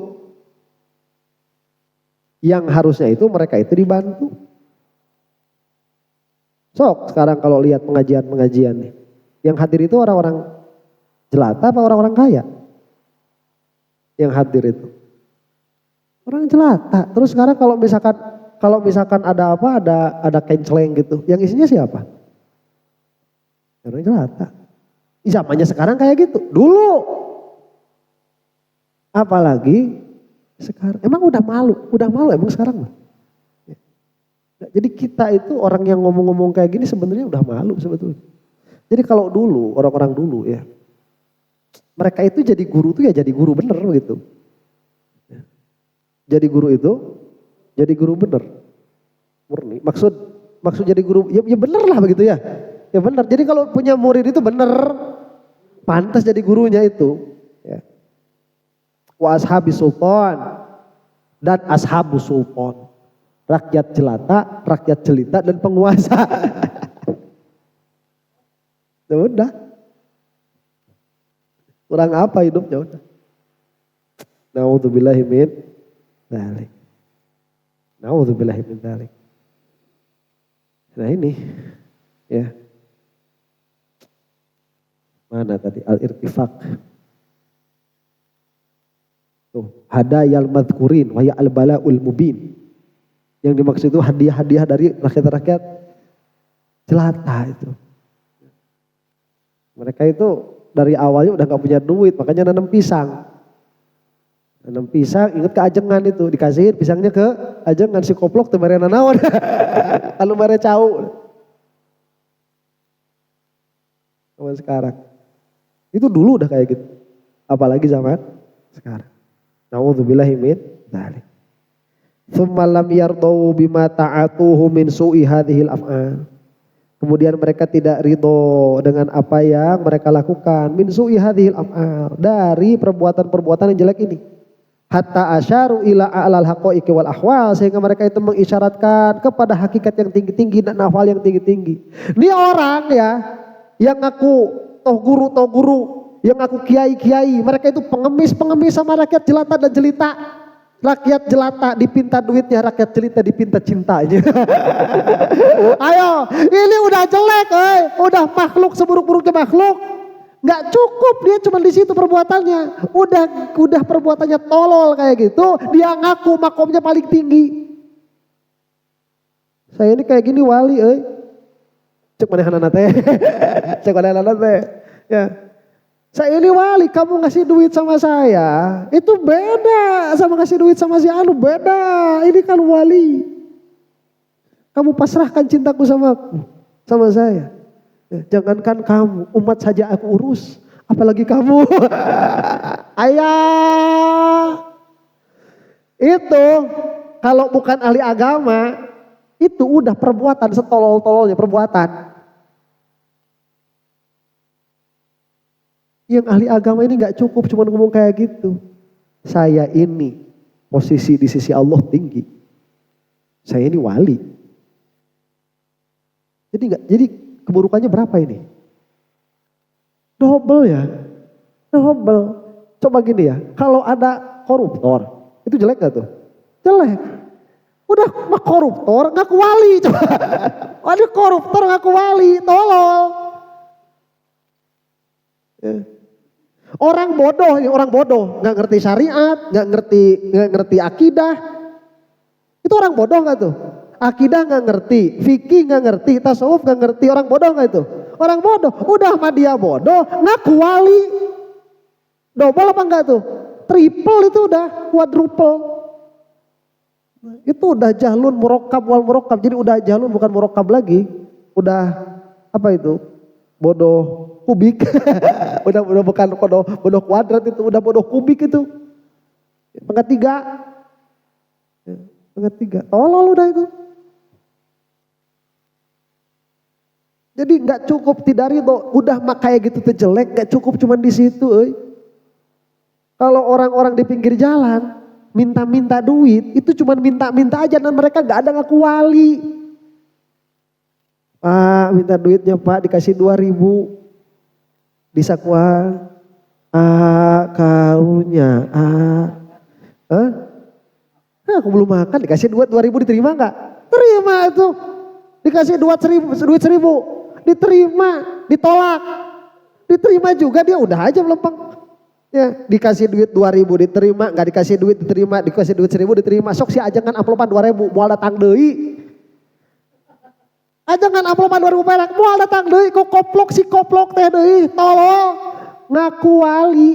Yang harusnya itu mereka itu dibantu. Sok sekarang kalau lihat pengajian-pengajian nih. Yang hadir itu orang-orang jelata apa orang-orang kaya? Yang hadir itu. Orang jelata. Terus sekarang kalau misalkan ada apa? Ada kenceleng gitu. Yang isinya siapa? Orang jelata. Zamannya sekarang kayak gitu. Dulu. Apalagi sekarang. Emang udah malu emang sekarang. Jadi kita itu orang yang ngomong-ngomong kayak gini sebenarnya udah malu sebetulnya. Jadi kalau dulu, orang-orang dulu ya. Mereka itu jadi guru tuh ya jadi guru bener gitu. Jadi guru itu, jadi guru bener. Murni. Maksud jadi guru, ya bener lah begitu ya. Ya bener. Jadi kalau punya murid itu bener. Pantas jadi gurunya itu. Ya. Wa ashabi sultan dan ashabu sultan. Rakyat jelata, rakyat jelita dan penguasa. Ya udah. Kurang apa hidupnya udah. Na'udzubillahi min dzalik. Na'udzubillahi min dzalik. Nah ini ya. Mana tadi al-irtifaq. Tuh, hadayal madhkurin wa ya al-bala'ul mubin. Yang dimaksud itu hadiah-hadiah dari rakyat-rakyat jelata itu. Mereka itu dari awalnya udah gak punya duit, makanya nanam pisang. Nanam pisang, ingat ke ajengan itu, dikasihin pisangnya ke ajengan si koplok tuh mereka nanawan. Kalau mereka cau. Zaman sekarang. Itu dulu udah kayak gitu. Apalagi zaman sekarang. Na'udzubillahi min dzalik. Tsumma lam yardau bima ta'atuhu min su'i hadhil af'al. Kemudian mereka tidak ridho dengan apa yang mereka lakukan min su'i hadhil af'al, dari perbuatan-perbuatan yang jelek ini. Hatta asyaru ila a'lal haqaiqi wal ahwal, sehingga mereka itu mengisyaratkan kepada hakikat yang tinggi-tinggi dan ahwal yang tinggi-tinggi. Ini orang ya yang ngaku toh guru, yang ngaku kiai-kiai, mereka itu pengemis sama rakyat jelata dan jelita. Rakyat jelata dipinta duitnya, rakyat jelita dipinta cintanya. Ayo, ini udah jelek, udah makhluk seburuk-buruknya makhluk. Nggak cukup dia cuma di situ perbuatannya. Udah perbuatannya tolol kayak gitu, dia ngaku makomnya paling tinggi. Saya ini kayak gini wali, cek mana teh, cek mana teh, ya. Saya ini wali, kamu ngasih duit sama saya, itu beda sama ngasih duit sama si Anu, beda. Ini kan wali. Kamu pasrahkan cintaku sama saya. Jangankan kamu, umat saja aku urus, apalagi kamu. Ayah, itu kalau bukan ahli agama, itu udah perbuatan setolol-tololnya perbuatan. Yang ahli agama ini gak cukup cuma ngomong kayak gitu. Saya ini posisi di sisi Allah tinggi. Saya ini wali. Jadi keburukannya berapa ini? Double ya. Double. Coba gini ya, kalau ada koruptor, itu jelek gak tuh? Jelek. Udah mah koruptor ngaku wali. Coba. Ada koruptor ngaku wali, tolol. Ya. Orang bodoh, nggak ngerti syariat, nggak ngerti akidah. Itu orang bodoh nggak tuh? Akidah nggak ngerti, fikih nggak ngerti, tasawuf nggak ngerti, orang bodoh nggak itu? Orang bodoh, udah mah dia bodoh, ngaku wali. Double apa enggak tuh? Triple itu udah, quadruple. Itu udah jahlun murokab wal murokab, jadi udah jahlun bukan murokab lagi, udah apa itu? Bodoh kubik, udah bukan bodoh kuadrat itu, udah bodoh kubik itu. Pangkat 3. Pangkat 3. Tolol udah itu. Jadi nggak cukup tidak ridho, udah kayak gitu tuh jelek, nggak cukup cuman di situ. Kalau orang-orang di pinggir jalan minta-minta duit, itu cuman minta-minta aja dan mereka nggak ada ngaku wali. Pak minta duitnya Pak, dikasih 2.000 di sakuan. Karunya aku belum makan, dikasih duit 2.000 diterima nggak? Terima itu. Dikasih duit 1.000 diterima, ditolak. Diterima juga dia udah aja melempeng. Ya, dikasih duit 2.000 diterima, nggak dikasih duit diterima, dikasih duit 1.000 diterima. Sok sih ajangan amplopan 2.000 moal datang deui. Ajangan amplopan 2.000 perak moal datang deui, kok koplok teh deui, tolol. Ngaku wali.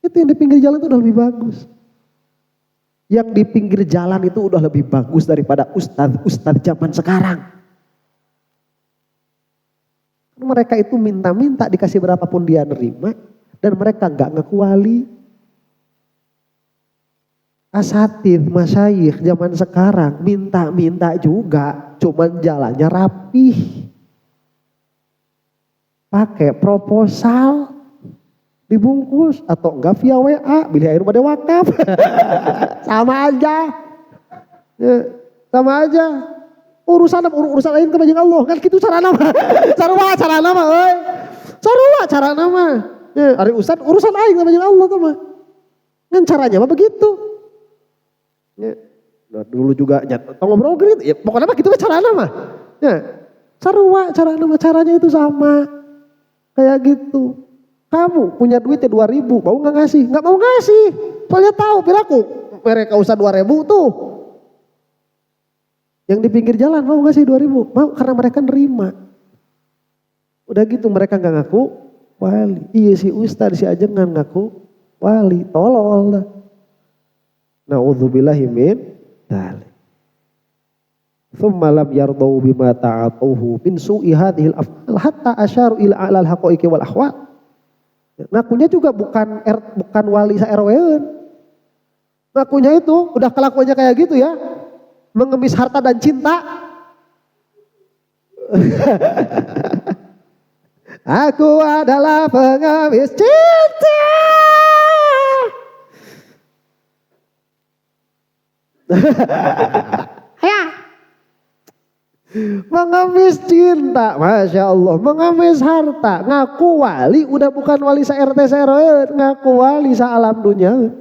Itu yang di pinggir jalan itu udah lebih bagus. Yang di pinggir jalan itu udah lebih bagus daripada ustadz zaman sekarang. Mereka itu minta-minta dikasih berapapun dia nerima dan mereka nggak ngaku wali. Asatidz masyayikh zaman sekarang minta-minta juga, cuman jalannya rapih. Pakai proposal dibungkus atau enggak via WA, bilih air pada wakaf. Sama aja. Ya, sama aja. Urusan lain kebanyakan Allah kan gitu cara nama. Cara nama euy. Cara nama. Ya, ari ustad urusan aing kebanyakan Allah tuh mah. Kan caranya mah begitu. Ya, nah, dulu juga tong ngobrol gitu. Ya pokoknya mah gitu cara nama. Ya. Cara nama caranya itu sama. Kayak gitu. Kamu punya duitnya 2.000, mau gak ngasih? Gak mau ngasih. Soalnya tahu piraku mereka usah 2.000 tuh. Yang di pinggir jalan mau ngasih 2.000? Mau karena mereka nerima. Udah gitu mereka gak ngaku wali. Iya si ustad si ajengan ngaku wali. Tolol lah. Na'udzubillahi min dzalik. Thumma lam yardau bima ta'atuhu min su'i hadhil af'al hatta asyaru ila alal haqaiqi wal ahwal. Ngakunya juga bukan wali sa-RW-eun. Ngakunya itu udah kelakuannya kayak gitu ya. Mengemis harta dan cinta. Aku adalah pengemis cinta. Ya. Mengemis cinta, Masya Allah, mengemis harta, ngaku wali, udah bukan wali sa-RT sa-RW, ngaku wali sa-alam dunia.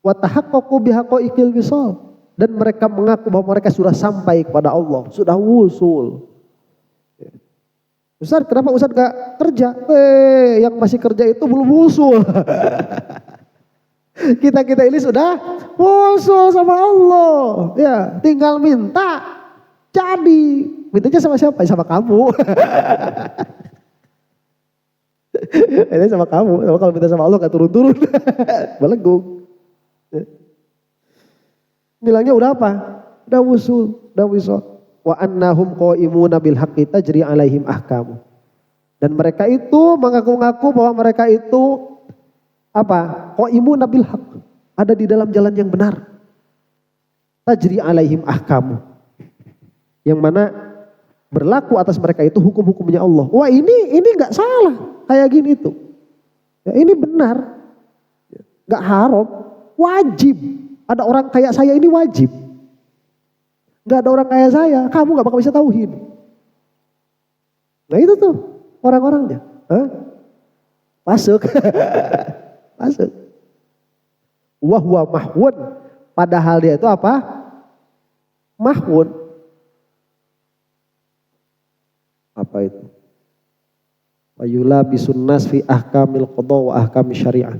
Wa tahaqqaqu bihaqaiqil wisal, dan mereka mengaku bahwa mereka sudah sampai kepada Allah, sudah wusul. Ustaz, kenapa Ustaz gak kerja? Yang masih kerja itu belum usul. Kita ini sudah usul sama Allah. Ya, tinggal minta jadi. Mintanya sama siapa? Sama kamu. Ini sama kamu. Kalau minta sama Allah gak turun-turun. Belenggung. Bilangnya udah apa? Udah usul, udah usul. Wa annahum qaimuna bil haqqi tajri alaihim ahkamu. Dan mereka itu mengaku-ngaku bahwa mereka itu apa? Qaimuna bil haqq. Ada di dalam jalan yang benar. Tajri alaihim ahkamu. Yang mana berlaku atas mereka itu hukum-hukumnya Allah. Wah, ini enggak salah. Kayak gini tuh. Ya, ini benar. Enggak haram, wajib. Ada orang kayak saya ini wajib. Enggak ada orang kayak saya, kamu enggak bakal bisa tauhid. Nah itu tuh orang-orangnya. Masuk. Masuk. Wahwa mahwun. Padahal dia itu apa? Mahwun. Apa itu? Wayula bisun nas fi ahkamil qada wa ahkam syariah.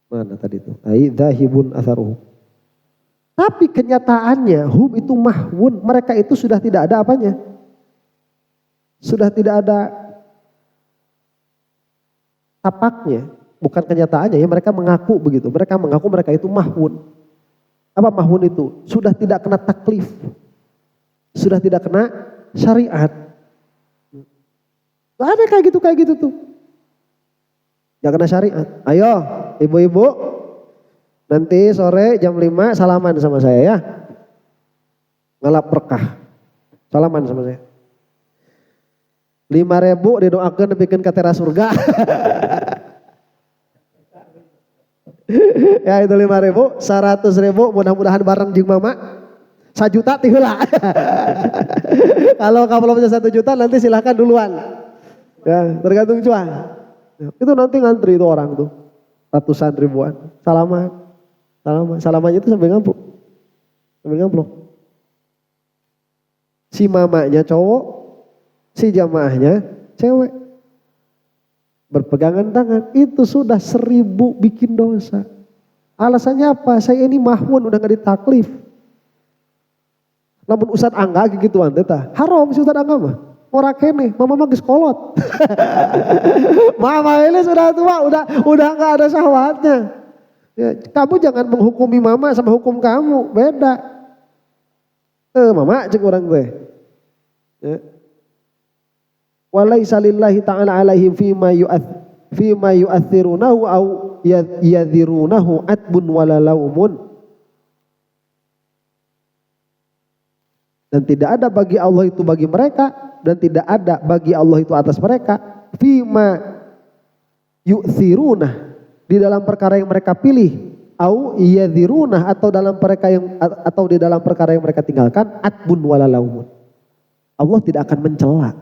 Mana tadi itu? Ai dzahibun atharuhu. Tapi kenyataannya hum itu mahwun, mereka itu sudah tidak ada apanya? Sudah tidak ada tapaknya, bukan kenyataannya ya, mereka mengaku begitu. Mereka mengaku mereka itu mahwun. Apa mahwun itu? Sudah tidak kena taklif. Sudah tidak kena syariat. Gak ada kayak gitu tuh. Gak kena syariat. Ayo ibu-ibu, nanti sore jam 5 salaman sama saya ya. Ngelap berkah. Salaman sama saya. 5.000 didoakan bikin katera surga. Ya itu 5.000, 100.000 mudah-mudahan bareng jeung mama. 1 juta tihula. Kalau kamu bisa 1 juta nanti silahkan duluan. Ya, tergantung cuan. Itu nanti ngantri itu orang tuh. Ratusan ribuan. Salaman. Salamannya itu sampai ngamplok. Si mamanya cowok, si jamaahnya cewek. Berpegangan tangan, itu sudah 1000 bikin dosa. Alasannya apa? Saya ini mahwun udah gak ditaklif. Namun Ustadz Angga gituan teh haram si Ustadz Angga mah. Ora kene, mama mah geus kolot. Mama ini sudah tua, udah enggak ada syahwatnya. Ya, kamu jangan menghukumi mama sama hukum kamu, beda. Mama cek orang teh. Ya. Walaisa lillahi ta'ala alaihim fima yu'athirunahu au yadhirunahu atbun walalaumun. Dan tidak ada bagi Allah itu bagi mereka, dan tidak ada bagi Allah itu atas mereka fima yu'thirunah, di dalam perkara yang mereka pilih, au yadhirunah, atau di dalam perkara yang mereka tinggalkan, atbun walalaumun. Allah tidak akan mencela.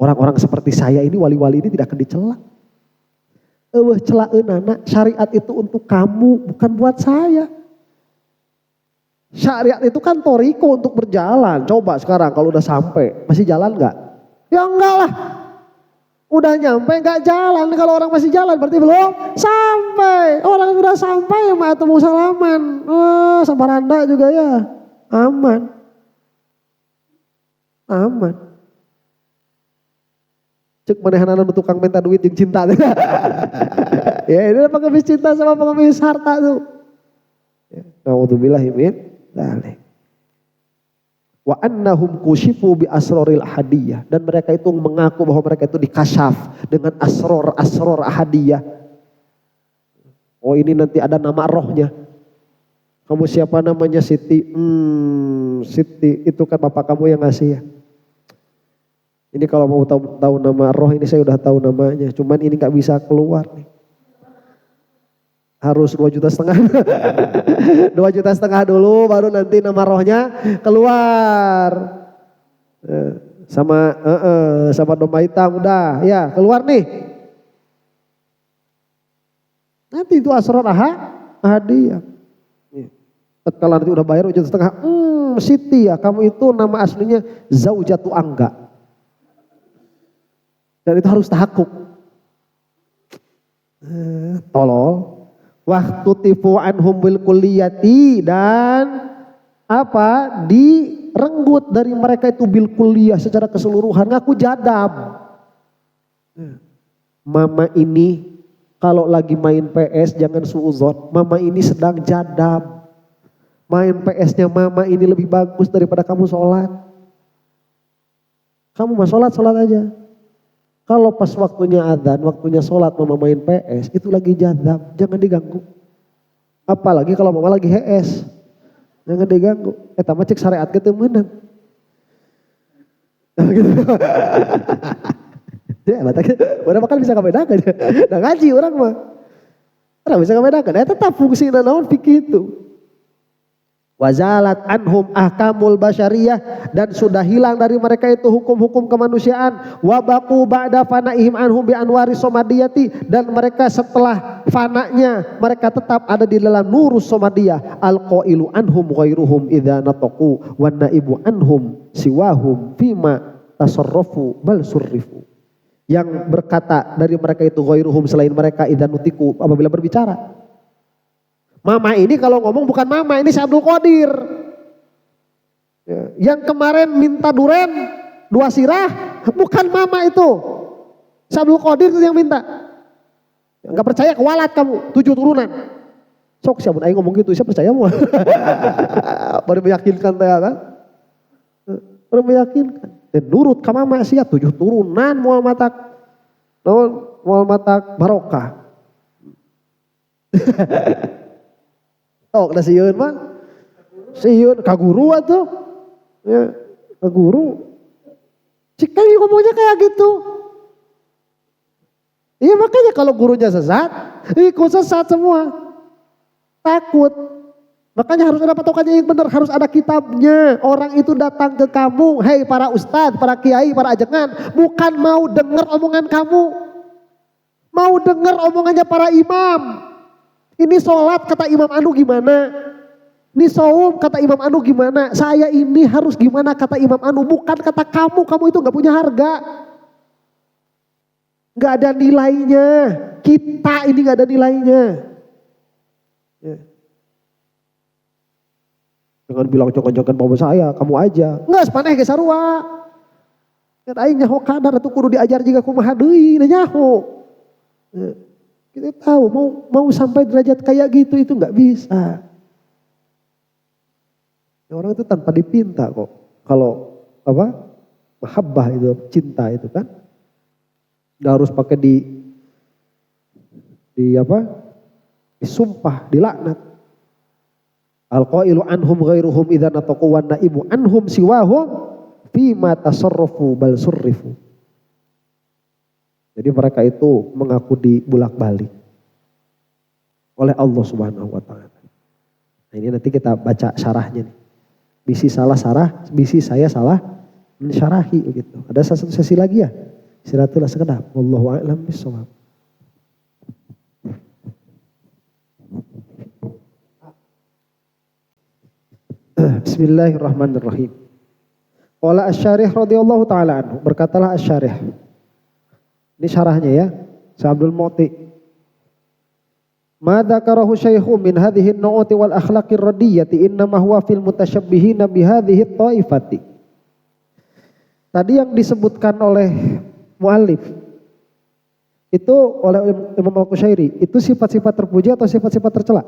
Orang-orang seperti saya ini, wali-wali ini tidak akan dicela. Celaeunana, syariat itu untuk kamu, bukan buat saya. Syariat itu kan toriko untuk berjalan. Coba sekarang kalau udah sampai, masih jalan nggak? Ya enggak lah. Udah nyampe nggak jalan. Kalau orang masih jalan berarti belum sampai. Orang sudah sampai mah mau salaman. Sama Randa juga ya. Aman. Cek manehanan tukang minta duit yang cinta. Ya ini pengemis cinta sama pengemis harta tuh. Naudzubillahi min dzalik. Wa annahum kushifu bi asroril ahadiyah, dan mereka itu mengaku bahwa mereka itu dikasyaf dengan asror ahadiyah. Oh ini nanti ada nama rohnya. Kamu siapa namanya? Siti. Siti itu kan bapak kamu yang ngasih ya. Ini kalau mau tahu nama roh ini saya udah tahu namanya, cuman ini nggak bisa keluar nih. Harus 2,5 juta. 2,5 juta dulu baru nanti nama rohnya keluar. Sama domba hitam udah ya keluar nih. Nanti itu asrar ahadiyah. Kalau nanti udah bayar 2,5 juta, Siti ya, kamu itu nama aslinya Zaujatu Angga. Dan itu harus tahakuk. Tolol. Waktu tifu anhum bil kulliyati, dan apa, direnggut dari mereka itu bil kulliyah secara keseluruhan, ngaku jadab. Mama ini kalau lagi main PS jangan suudzon, mama ini sedang jadab. Main PS-nya mama ini lebih bagus daripada kamu sholat. Kamu mah sholat aja. Kalau pas waktunya adzan, waktunya sholat mama main PS, itu lagi jadab, jangan diganggu. Apalagi kalau mama lagi HS, jangan diganggu. Tama cek syariat kita menang. Gitu. Ya, udah bakal bisa kabedakan. Nah ngaji orang mah. Orang bisa kabedakan. Tetap fungsi naon fikih itu. Wazalat anhum ahkamul basyariyah, dan sudah hilang dari mereka itu hukum-hukum kemanusiaan. Wabaku ba'da fanaihim anhum bi anwari somadiyati, dan mereka setelah fananya mereka tetap ada di dalam nurus somadiyah. Al-qailu anhum ghairuhum idza nataqu wan naibu anhum siwahum fima tasarrafu bal surrifu. Yang berkata dari mereka itu ghairuhum, selain mereka, idza nutiku, apabila berbicara. Mama ini kalau ngomong bukan mama, ini si Abdul Qadir. Yang kemarin minta duren 2 sirah, bukan mama itu. Si Abdul Qadir itu yang minta. Enggak percaya kewalat kamu, 7 turunan. Sok siapa aing ngomong gitu, siapa percaya mau? Baru meyakinkan teh kan? Baru meyakinkan. Dan nurut ka mama sia 7 turunan moal matak. Moal matak barokah. Oh, kada sieun mah. Sieun ka guru atuh. Ya, ka guru. Cik kali ngomongnya kayak gitu. Iya makanya kalau gurunya sesat, ikut sesat semua. Takut. Makanya harus ada patokannya yang benar, harus ada kitabnya. Orang itu datang ke kamu, hei para ustadz, para kiai, para ajengan, bukan mau dengar omongan kamu. Mau dengar omongannya para imam. Ini sholat kata Imam Anu gimana? Ini saum kata Imam Anu gimana? Saya ini harus gimana kata Imam Anu? Bukan kata kamu, kamu itu gak punya harga. Gak ada nilainya. Kita ini gak ada nilainya. Ya. Jangan bilang jokan-jokan bawa saya, kamu aja. Nggak sepaneh ge sarua. Kan aing nyaho kadar atuh kudu diajar jiga kumaha deui nyaho. Ya. Kita tahu mau sampai derajat kayak gitu itu nggak bisa. Orang itu tanpa dipinta kok. Kalau apa? Mahabbah itu, cinta itu kan. Nggak harus pakai di apa? Disumpah, dilaknat. Al-qailu anhum ghairuhum idza nataqu wan naibu anhum siwahum fima tasarrafu bal surrifu. Jadi mereka itu mengaku dibulak-balik oleh Allah Subhanahu wa taala. Nah, ini nanti kita baca syarahnya nih. Bisi salah syarah, bisi saya salah mensyarahi gitu. Ada satu sesi lagi ya? Istirahatlah sekedap. Wallahu a'lam bishawab. Bismillahirrahmanirrahim. Qala asy-syarih radhiyallahu taala anhu, berkatalah asy-syarih. Ini syarahnya ya, Syekh Abdul Mu'ti. Ma dzakarahu syaikhu min hadhihi an-nu'uti wal akhlaqir radiyati innama huwa fil mutasyabbihina bi hadhihi at-taifati. Tadi yang disebutkan oleh muallif itu oleh Imam Al-Qushairi, itu sifat-sifat terpuji atau sifat-sifat tercela?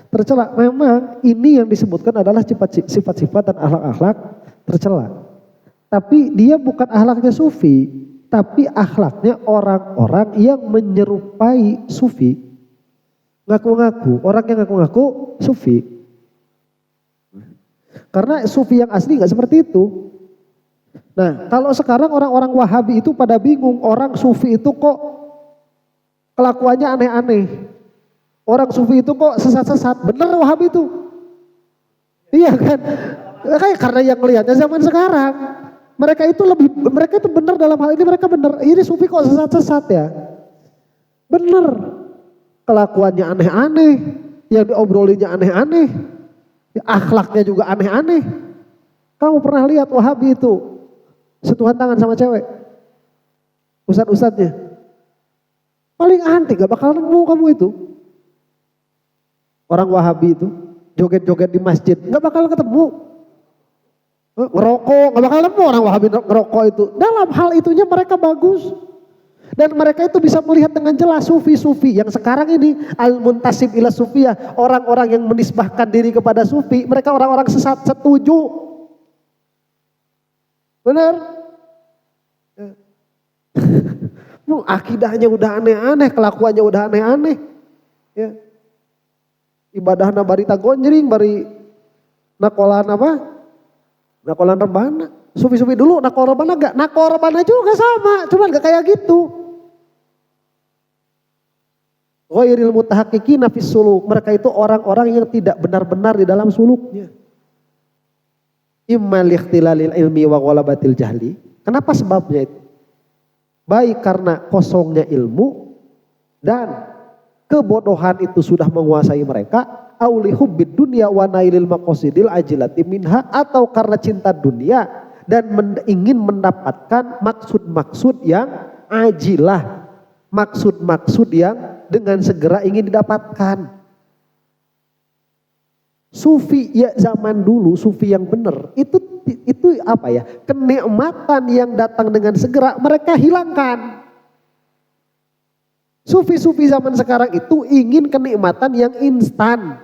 Tercela. Memang ini yang disebutkan adalah sifat-sifat dan akhlak-akhlak tercela. Tapi dia bukan akhlaknya sufi. Tapi akhlaknya orang-orang yang menyerupai sufi. Ngaku-ngaku, orang yang ngaku-ngaku sufi. Karena sufi yang asli gak seperti itu. Nah kalau sekarang orang-orang Wahabi itu pada bingung, orang sufi itu kok kelakuannya aneh-aneh. Orang sufi itu kok sesat-sesat, bener Wahabi itu. Iya kan? Kayak karena yang melihatnya zaman sekarang. Mereka itu benar dalam hal ini, mereka benar. Ini sufi kok sesat-sesat ya? Benar. Kelakuannya aneh-aneh, yang diobrolinnya aneh-aneh. Akhlaknya juga aneh-aneh. Kamu pernah lihat Wahabi itu sentuhan tangan sama cewek? Ustadz-ustadznya. Paling aneh, gak bakal nemu kamu itu. Orang Wahabi itu joget-joget di masjid, gak bakal ketemu. Ngerokok, gak bakal nemu orang Wahabi ngerokok itu. Dalam hal itunya mereka bagus. Dan mereka itu bisa melihat dengan jelas sufi-sufi yang sekarang ini al-muntasib ila sufiyah, orang-orang yang menisbahkan diri kepada sufi, mereka orang-orang sesat, setuju. Benar? Akidahnya udah aneh-aneh, kelakuannya udah aneh-aneh. Ya. Ibadahna bari tagonjring, bari nakolan apa? Nakolan rebana. Sufi-sufi dulu nakol rebana gak? Nakol rebana juga sama, cuman gak kayak gitu. Ghairil mutahaqqiqina fis suluk. Mereka itu orang-orang yang tidak benar-benar di dalam suluknya. Imma liikhtilalil ilmi wa ghalabatil jahli. Kenapa sebabnya itu? Baik karena kosongnya ilmu dan kebodohan itu sudah menguasai mereka, auli hubbid dunya wa nailil maqasidil ajilati minha, atau karena cinta dunia dan ingin mendapatkan maksud-maksud yang ajilah, maksud-maksud yang dengan segera ingin didapatkan. Sufi ya zaman dulu, sufi yang benar itu apa ya? Kenikmatan yang datang dengan segera mereka hilangkan. Sufi-sufi zaman sekarang itu ingin kenikmatan yang instan.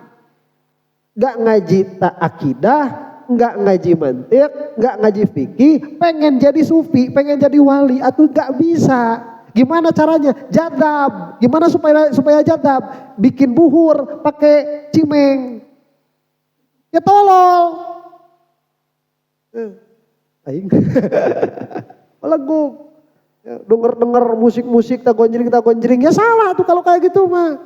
Gak ngaji akidah, gak ngaji mantik, gak ngaji fikih, pengen jadi sufi, pengen jadi wali, atau gak bisa. Gimana caranya? Jadab. Gimana supaya jadab? Bikin buhur pakai cimeng. Ya tolol. Aing. Lagu denger musik-musik tagonjring ya salah tuh kalau kayak gitu mah.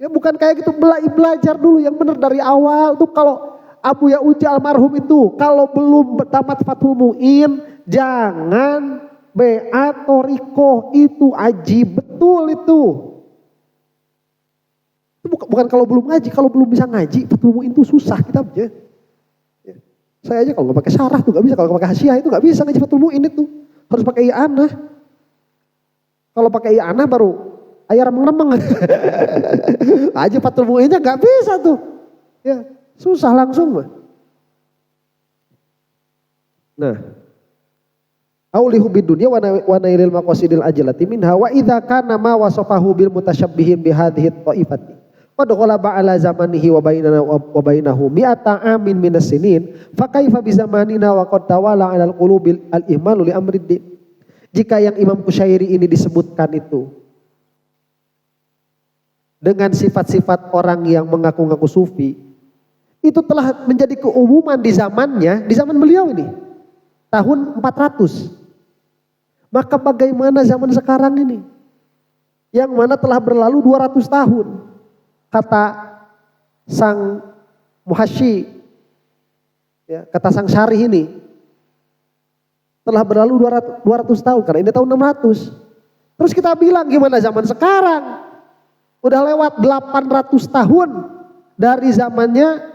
Ya bukan kayak gitu, belajar dulu yang benar dari awal tuh. Kalau Abu Ya'uja almarhum itu kalau belum tamat Fathul Mu'in jangan Beatoriko, itu aji betul itu. Bukan kalau belum ngaji, kalau belum bisa ngaji Fathul Mu'in itu susah kitabnya. Ya. Saya aja kalau nggak pakai syarah tuh nggak bisa, kalau pakai hasiah itu nggak bisa ngaji Fathul Mu'in itu, harus pakai i'anah. Kalau pakai i'anah baru ayah remeng-remeng. Aja Fathul Mu'innya nggak bisa tuh, ya susah langsung mah. Nah. Aulihu bidunya wa nailil maqasidil ajlati minha wa idza kana ma wasafahu bil mutasyabbihin bi hadhihi taifati qad ghalaba ala zamanihi wa bainahu mi'ata amin minas sinin fa kaifa bi zamanina wa qad tawala ala al qulubil al ihmalu li amriddin. Jika yang Imam Kusyairi ini disebutkan itu dengan sifat-sifat orang yang mengaku-ngaku sufi, itu telah menjadi keumuman di zamannya, di zaman beliau ini tahun 400. Maka bagaimana zaman sekarang ini? Yang mana telah berlalu 200 tahun. Kata sang muhasyi, ya, kata sang syarih ini, telah berlalu 200 tahun. Karena ini tahun 600. Terus kita bilang gimana zaman sekarang? Udah lewat 800 tahun dari zamannya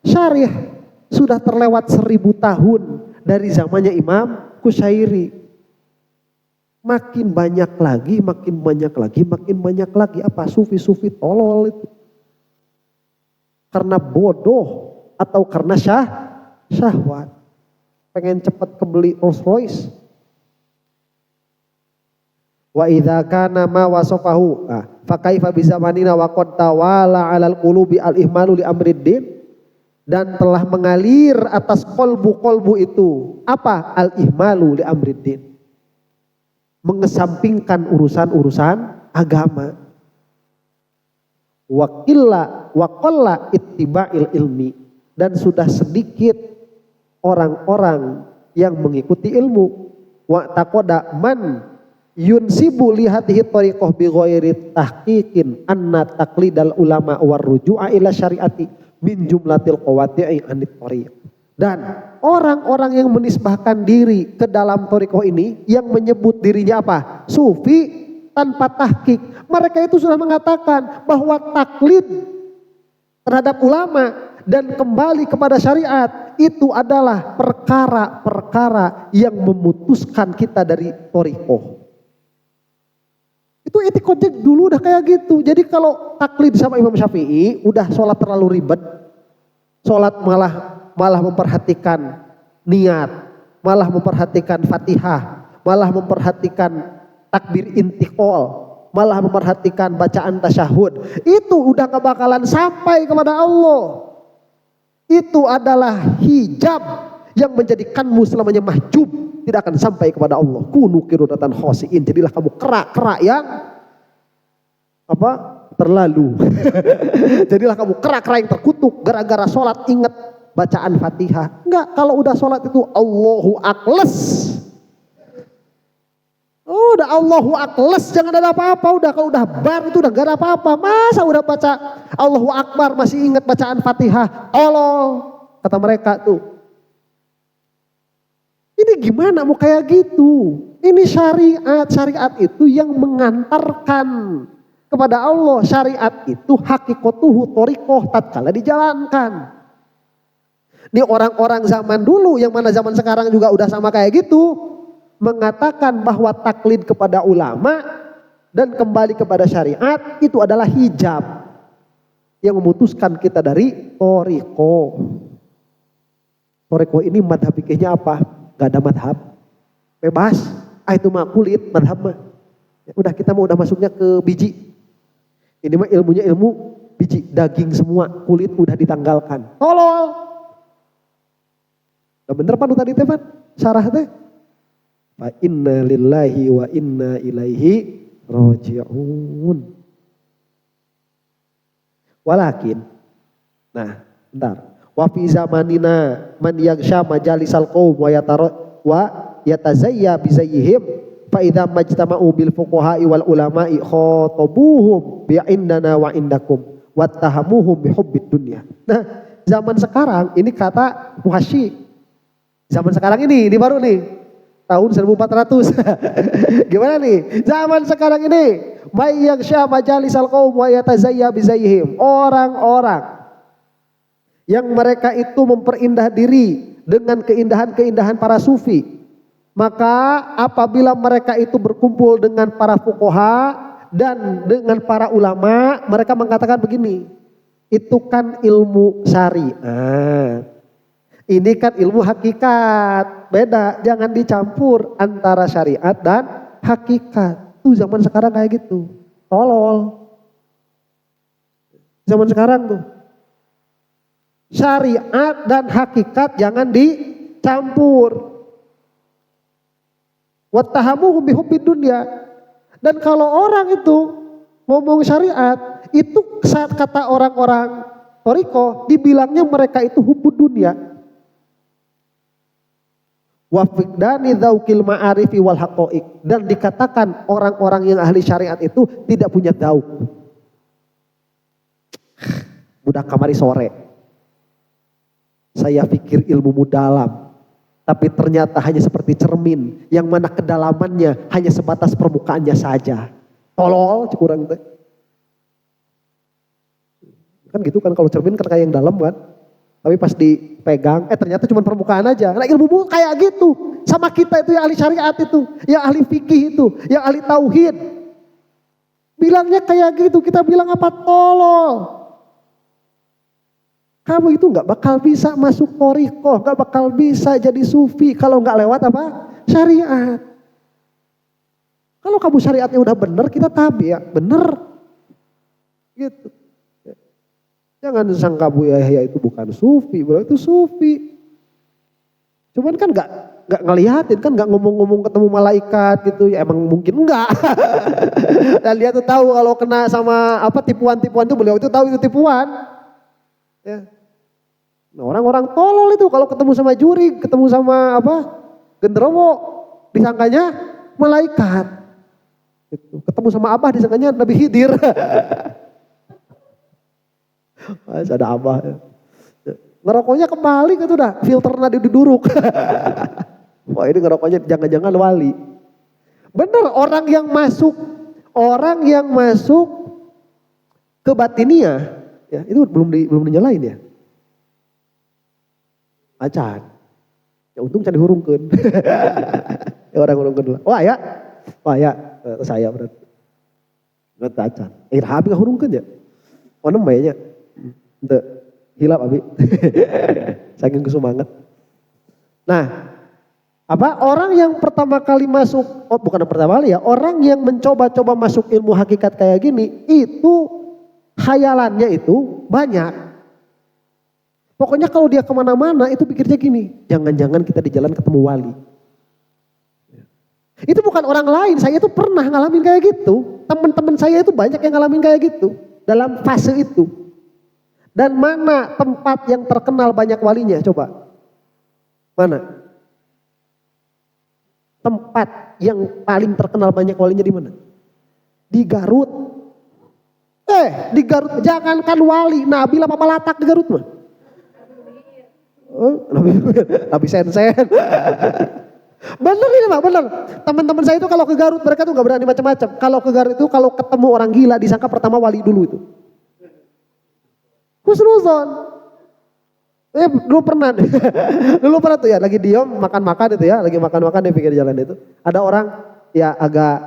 syarih. Sudah terlewat 1000 tahun dari zamannya Imam Kusyairi. Makin banyak lagi, makin banyak lagi, makin banyak lagi. Apa? Sufi-sufi tolol itu. Karena bodoh atau karena syahwat. Pengen cepat kebeli Rolls Royce. Wa idza kana ma wasafahu fa kaifa bi zamanina wa qad tawala 'alal qulubi al ihmalu li amriddin, dan telah mengalir atas kolbu-kolbu itu apa? Al ihmalu li amriddin, mengesampingkan urusan-urusan agama. Wa qalla ittiba'il ilmi, dan sudah sedikit orang-orang yang mengikuti ilmu. Wa taqada man yunsibu li hadhihi tariqah bi ghairi tahqiqin anna taqlidal ulama war ruju'a ila syariati min jumlatil qawati'i anit tariq. Dan orang-orang yang menisbahkan diri ke dalam thariqah ini yang menyebut dirinya apa? Sufi tanpa tahqiq. Mereka itu sudah mengatakan bahwa taklid terhadap ulama dan kembali kepada syariat, itu adalah perkara-perkara yang memutuskan kita dari thariqah. Itu etikanya dulu udah kayak gitu. Jadi kalau taklid sama Imam Syafi'i, udah sholat terlalu ribet, sholat malah memperhatikan niat, malah memperhatikan Fatihah, malah memperhatikan takbir intiqal, malah memperhatikan bacaan tasyahud. Itu udah gak bakalan sampai kepada Allah. Itu adalah hijab yang menjadikanmu selamanya mahjub, tidak akan sampai kepada Allah. Kunu qiradatan khasiin, jadilah kamu kerak-kerak yang terlalu. Jadilah kamu kerak-kerak yang terkutuk gara-gara sholat ingat bacaan Fatihah. Enggak, kalau udah sholat itu Allahu Aklas. Udah Allahu Aklas, jangan ada apa-apa. Udah kalau udah bar itu udah gak ada apa-apa. Masa udah baca Allahu Akbar masih ingat bacaan Fatihah? Tolol, kata mereka tuh. Ini gimana mau kayak gitu? Ini syariat. Syariat itu yang mengantarkan kepada Allah. Syariat itu hakikatuhu thariqah tatkala dijalankan. Ini orang-orang zaman dulu, yang mana zaman sekarang juga udah sama kayak gitu, mengatakan bahwa taklid kepada ulama dan kembali kepada syariat itu adalah hijab yang memutuskan kita dari thariqah. Thariqah ini madhab fikihnya apa? Gak ada madhab, bebas. Itu mah kulit madhab mah. Ya udah, kita mau udah masuknya ke biji. Ini mah ilmunya ilmu biji, daging semua, kulit udah ditanggalkan. Tolol. Gak bener Pak tadi teh Pak, syarah teh. Fa inna lillahi wa inna ilaihi raji'un. Walakin, nah bentar. Wa fi zamanina man yaghsha majalisal qaum wa yatazayya bi zayyihim fa idza majtama'u bil fuqaha'i wal ulama'i khatabuhum bi indana wa indakum wattahamuhum bi hubbid dunya. Nah, zaman sekarang ini kata Muhasyi. Zaman sekarang ini baru nih. Tahun 1400. Gimana nih? Zaman sekarang ini, may yaghsha majalisal qaum wa yatazayya bi zayyihim. Orang-orang yang mereka itu memperindah diri dengan keindahan-keindahan para sufi. Maka apabila mereka itu berkumpul dengan para fuqaha dan dengan para ulama, mereka mengatakan begini, itu kan ilmu syariat. Ini kan ilmu hakikat, beda, jangan dicampur antara syariat dan hakikat. Tuh zaman sekarang kayak gitu, tolol. Zaman sekarang tuh, syariat dan hakikat jangan dicampur. Wattahamuhum bihubbid dunya. Dan kalau orang itu ngomong syariat, itu saat kata orang-orang thariqah dibilangnya mereka itu hubbud dunya. Wa fiqdani dzauqil ma'arifi wal haqaiq, dan dikatakan orang-orang yang ahli syariat itu tidak punya dzauq. Budak kamari sore, saya pikir ilmumu dalam, tapi ternyata hanya seperti cermin yang mana kedalamannya hanya sebatas permukaannya saja. Tolol kurang teh. Kan gitu kan, kalau cermin kan kayak yang dalam kan. Tapi pas dipegang, ternyata cuma permukaan aja. Nah ilmu kayak gitu. Sama kita itu yang ahli syariat itu, yang ahli fikih itu, yang ahli tauhid. Bilangnya kayak gitu, kita bilang apa? Tolol. Kamu itu gak bakal bisa masuk thariqah, gak bakal bisa jadi sufi kalau gak lewat apa? Syariat. Kalau kamu syariatnya udah bener, kita tabi ya, bener. Gitu. Jangan sangka Bu Yahya itu bukan sufi, bro, itu sufi. Cuman kan gak ngeliatin, kan gak ngomong-ngomong ketemu malaikat gitu, ya emang mungkin enggak. Dan dia tuh tahu kalau kena sama apa tipuan-tipuan itu, beliau itu tahu itu tipuan. Ya. Nah, orang-orang tolol itu kalau ketemu sama juri, ketemu sama apa genderuwo, disangkanya malaikat. Gitu. Ketemu sama Abah disangkanya Nabi Khidir. Ada Abah. Ngerokoknya kembali gitu dah, filternya diduruk. Wah ini ngerokoknya jangan-jangan wali. Bener, orang yang masuk ke batinia, ya itu belum dinyalain ya. Acan. Ya untung can dihurungkeun. Ya orang hurungkeun. Wah ya. Saya berarti. Berarti acan. Abi hurungkeun ya. Onem bae nya. Henteu hilap abi. Saking semangat. Nah, orang yang pertama kali masuk, bukan pertama kali ya, orang yang mencoba-coba masuk ilmu hakikat kayak gini, itu khayalannya itu banyak. Pokoknya kalau dia kemana-mana itu pikirnya gini, jangan-jangan kita di jalan ketemu wali. Itu bukan orang lain, saya itu pernah ngalamin kayak gitu. Teman-teman saya itu banyak yang ngalamin kayak gitu dalam fase itu. Dan mana tempat yang terkenal banyak walinya? Coba. Mana? Tempat yang paling terkenal banyak walinya di mana? Di Garut. Di Garut jangankan wali, Nabi lama malatak di Garut mah. Nabi sen-sen. Bener ini Pak, bener. Teman-teman saya itu kalau ke Garut mereka tuh gak berani macam-macam. Kalau ke Garut itu kalau ketemu orang gila disangka pertama wali dulu itu. Husnuzon. Dulu pernah tuh ya lagi diem makan-makan itu ya, lagi makan-makan di pinggir jalan itu. Ada orang ya agak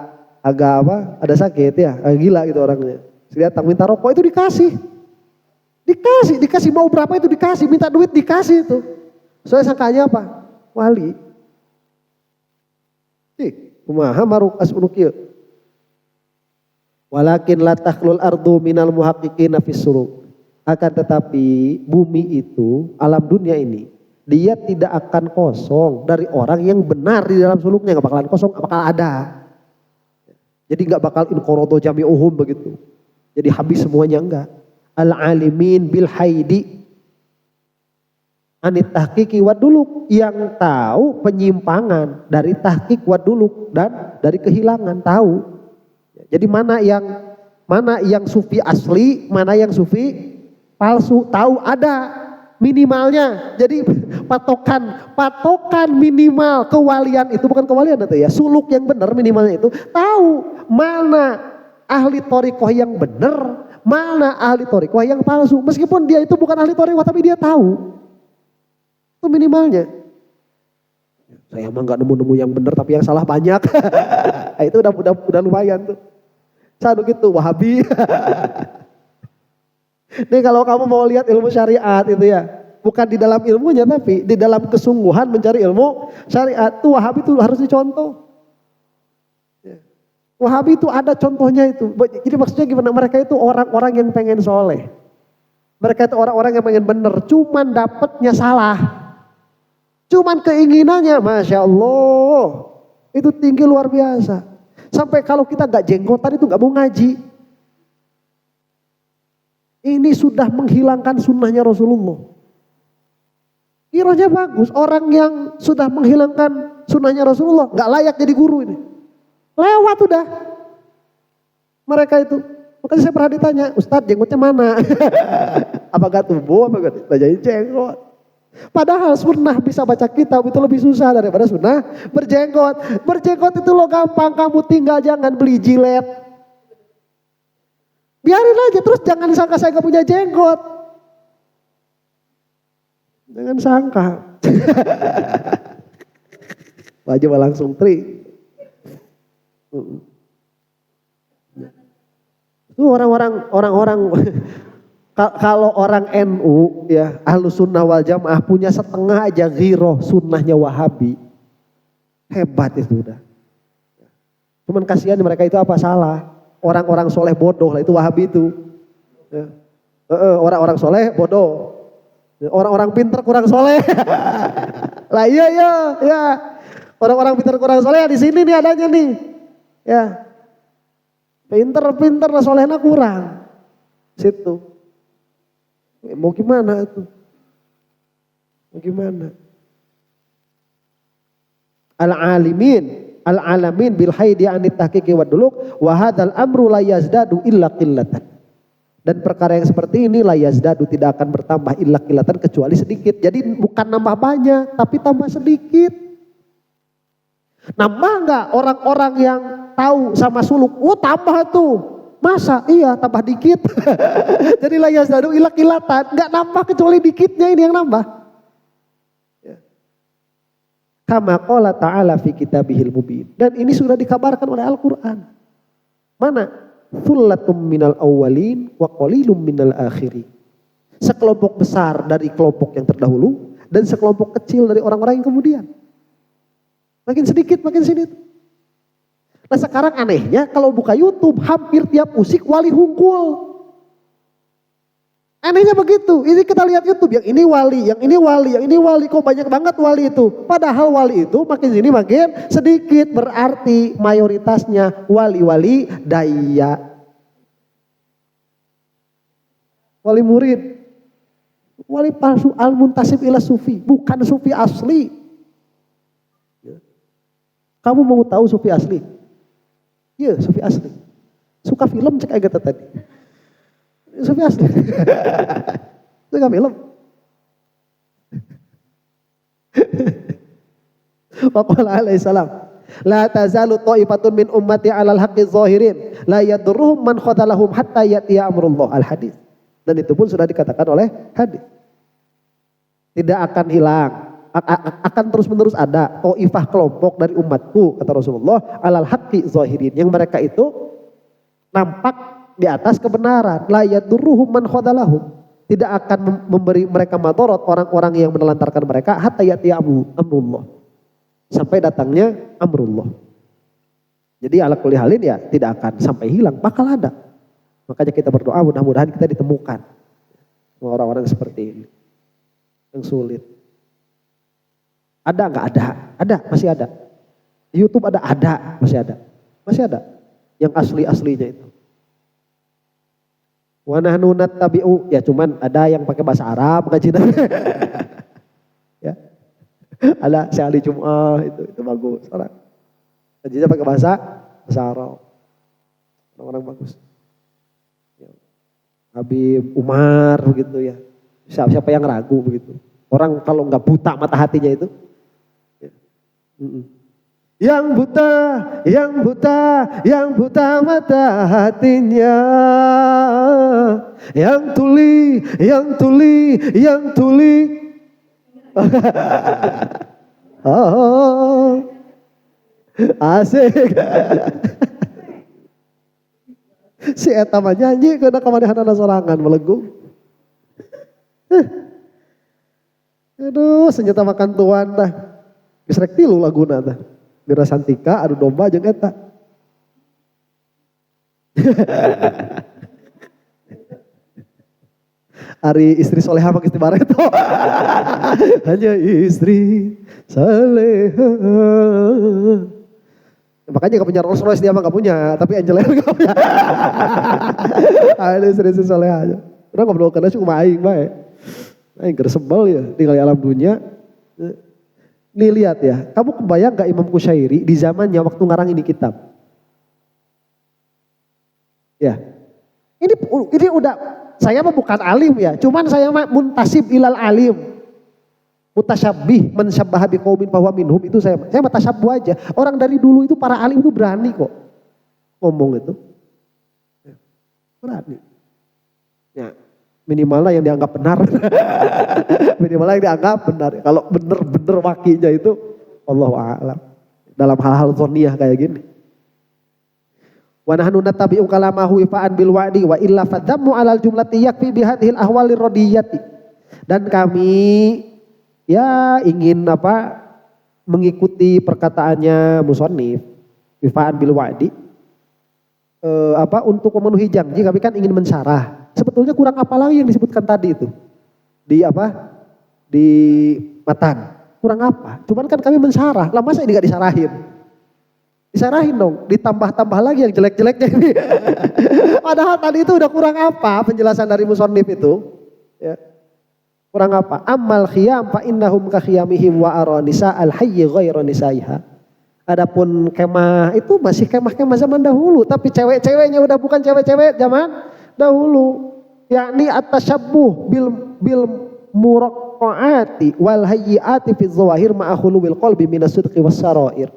ada sakit ya, agak gila gitu orangnya. Lihat minta rokok itu dikasih mau berapa itu dikasih, minta duit dikasih itu. Soalnya sangkanya apa? Wali. Kumaha maruk asunu kieu. Walakin la takhlul ardu minal muhaqqiqina fis suruq. Akan tetapi bumi itu, alam dunia ini, dia tidak akan kosong dari orang yang benar di dalam suluknya, gak bakalan kosong, gak bakal ada. Jadi gak bakal inqorodo jami'uhum begitu. Jadi habis semuanya enggak. Al-alimin bil haidi anit tahqiqi wad duluk, yang tahu penyimpangan dari tahqiq wad duluk dan dari kehilangan, tahu. Jadi mana yang sufi asli, mana yang sufi palsu, tahu, ada minimalnya. Jadi patokan minimal kewalian itu, bukan kewalian itu ya, suluk yang benar minimalnya itu, tahu mana ahli thariqah yang benar, mana ahli thariqah yang palsu. Meskipun dia itu bukan ahli thariqah tapi dia tahu. Itu minimalnya. Saya emang gak nemu-nemu yang benar tapi yang salah banyak. Itu udah lumayan tuh. Satu gitu Wahabi. Nih kalau kamu mau lihat ilmu syariat itu ya, bukan di dalam ilmunya tapi di dalam kesungguhan mencari ilmu syariat, tuh Wahabi itu harus dicontoh. Wahabi itu ada contohnya itu. Jadi maksudnya gimana? Mereka itu orang-orang yang pengen soleh. Mereka itu orang-orang yang pengen bener, cuman dapetnya salah. Cuman keinginannya, Masya Allah, itu tinggi luar biasa. Sampai kalau kita gak jenggotan itu gak mau ngaji. Ini sudah menghilangkan sunnahnya Rasulullah. Kiranya bagus, orang yang sudah menghilangkan sunnahnya Rasulullah gak layak jadi guru ini. Lewat udah. Mereka itu. Makanya saya pernah ditanya, Ustadz jenggotnya mana? Apa gak tumbuh, apa gak jadi jenggot. Padahal sunnah bisa baca kitab itu lebih susah daripada sunnah berjenggot. Berjenggot itu lo gampang, kamu tinggal jangan beli jilet. Biarin aja, terus jangan sangka saya gak punya jenggot. Jangan sangka. Wajib langsung tri. Itu orang-orang kalau orang NU ya Ahlus Sunnah wal Jamaah punya setengah aja ghiroh sunnahnya Wahabi, hebat itu udah. Cuman kasihan mereka itu apa salah, orang-orang soleh bodoh lah itu Wahabi itu. Ya. Orang-orang soleh bodoh, orang-orang pinter kurang soleh. Lah iya, orang-orang pinter kurang soleh di sini nih adanya nih, ya. Pinter lah solehnya kurang. Situ. Mau gimana itu? Mau gimana? Al-alamin bil haidi anit tahqiqi wad duluk wa hadzal amru la yazdadu illa qillatan. Dan perkara yang seperti ini la yazdadu tidak akan bertambah illa qillatan kecuali sedikit. Jadi bukan nambah banyak tapi tambah sedikit. Nambah enggak orang-orang yang tahu sama suluk? Oh tambah tuh. Masa? Iya tambah dikit. Jadi la yazdadu illa qillatan. Enggak nambah kecuali dikitnya ini yang nambah. Kama qala ta'ala fi kitabihil mubin. Dan ini sudah dikabarkan oleh Al-Quran. Mana? Thullatum minal awwalin wa qalilum minal akhirin. Sekelompok besar dari kelompok yang terdahulu dan sekelompok kecil dari orang-orang yang kemudian. Makin sedikit, makin sedikit. Nah sekarang anehnya kalau buka YouTube hampir tiap musik wali hungkul. Anehnya begitu. Ini kita lihat YouTube, yang ini wali, yang ini wali, yang ini wali. Kok banyak banget wali itu. Padahal wali itu makin sini makin sedikit. Berarti mayoritasnya wali-wali daya. Wali murid. Wali palsu al-muntasib ila sufi. Bukan sufi asli. Kamu mau tahu sufi asli? Iya, sufi asli. Suka film cek aja tadi. Sufi asli. Suka film. Waqala alaihi salam, la tazalu ta'ifatun min ummati 'alal haqqi zahirin, la yadurruhum man khadalahum hatta ya'tiya amrullah. Al-hadis. Dan itu pun sudah dikatakan oleh hadis. Tidak akan hilang, akan terus-menerus ada taifah kelompok dari umatku, kata Rasulullah, 'alal haqqi zahirin, yang mereka itu nampak di atas kebenaran. La yadurruhum man khadalahum, tidak akan memberi mereka madarat orang-orang yang menelantarkan mereka hatta ya'tiya amrullah, sampai datangnya amrullah. Jadi ala kulli halin ya tidak akan sampai hilang, bakal ada. Makanya kita berdoa mudah-mudahan kita ditemukan orang-orang seperti ini yang sulit. Ada nggak? Ada, masih ada. Di YouTube ada, masih ada. Yang asli-aslinya itu. Wa nahnu nattabi'u, ya cuman ada yang pakai bahasa Arab ngaji. Ya. Ada si Ali Jum'ah itu bagus orang. Ngajinya pakai bahasa Arab. Orang-orang bagus. Ya. Habib Umar begitu ya. Siapa yang ragu begitu. Orang kalau nggak buta mata hatinya itu. Ya. Yang buta mata hatinya, yang tuli. Oh, asik. Si eta mah nyanyi kena kamarihanana sorangan melegung. Aduh, senjata makan tuan dah. Geus rek 3 laguna tah. Bira Santika adu domba jeung eta. Ari istri soleha make istibareto. Hanya istri soleha. Makanya gak punya Rolls Royce, dia mah gak punya, tapi Angela gak punya. Ada istri soleha aja. Orang ngobrol karena cuma aing bae. Aing gersebel ya tinggal di alam dunia. Nih lihat ya, kamu kebayang gak Imam Qushairi di zamannya waktu ngarang ini kitab? Ya, ini udah, saya mah bukan alim ya, cuman saya mah muntasib ilal alim. Mutasyabih, mensyabbaha biqaumin bahwa minhum, itu saya mah tasyabuh aja. Orang dari dulu itu para alim itu berani kok ngomong itu. Berani. Ya. Minimalnya yang dianggap benar. Minimalnya yang dianggap benar. Kalau bener-bener wakinya itu Allahu a'lam. Dalam hal-hal zoniyah kayak gini. Wa nahnu nattabi'u kalamahu ifa'an bil wa'di wa illa fadhammu 'alal jumlati yakfi bihadhil ahwalir radiyati. Dan kami ya ingin mengikuti perkataannya musannif ifa'an bil wa'di. Untuk memenuhi janji kami kan ingin mensyarah. Sebetulnya kurang apa lagi yang disebutkan tadi itu? Di matan. Kurang apa? Cuman kan kami mensyarah. Lah masa ini gak disarahin? Disarahin dong. Ditambah-tambah lagi yang jelek-jeleknya ini. Padahal tadi itu udah kurang apa penjelasan dari musannif itu. Ya. Kurang apa? Ammal khiyam fa innahum ka khiyamihim wa ara nisa'al hayyi ghairu nisaiha. Adapun kemah itu masih kemah-kemah zaman dahulu. Tapi cewek-ceweknya udah bukan cewek-cewek zaman dahulu, yakni at-tasyabbuh bil muraqqaati wal hayyiati fi dzawahir ma'a khuluwil qalbi minas sidqi was sarair.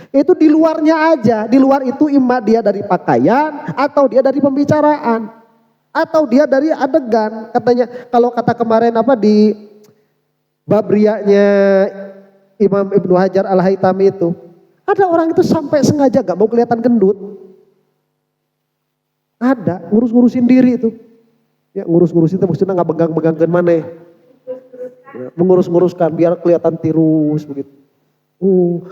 Itu di luarnya aja, di luar itu imma dia dari pakaian atau dia dari pembicaraan atau dia dari adegan. Katanya kalau kata kemarin di babriyanya Imam Ibnu Hajar Al-Haytami itu. Ada orang itu sampai sengaja gak mau kelihatan gendut. Ada, ngurus-ngurusin diri itu. Ya ngurus-ngurusin itu maksudnya gak pegang-pegang mana ya. Mengurus-nguruskan biar kelihatan tirus begitu.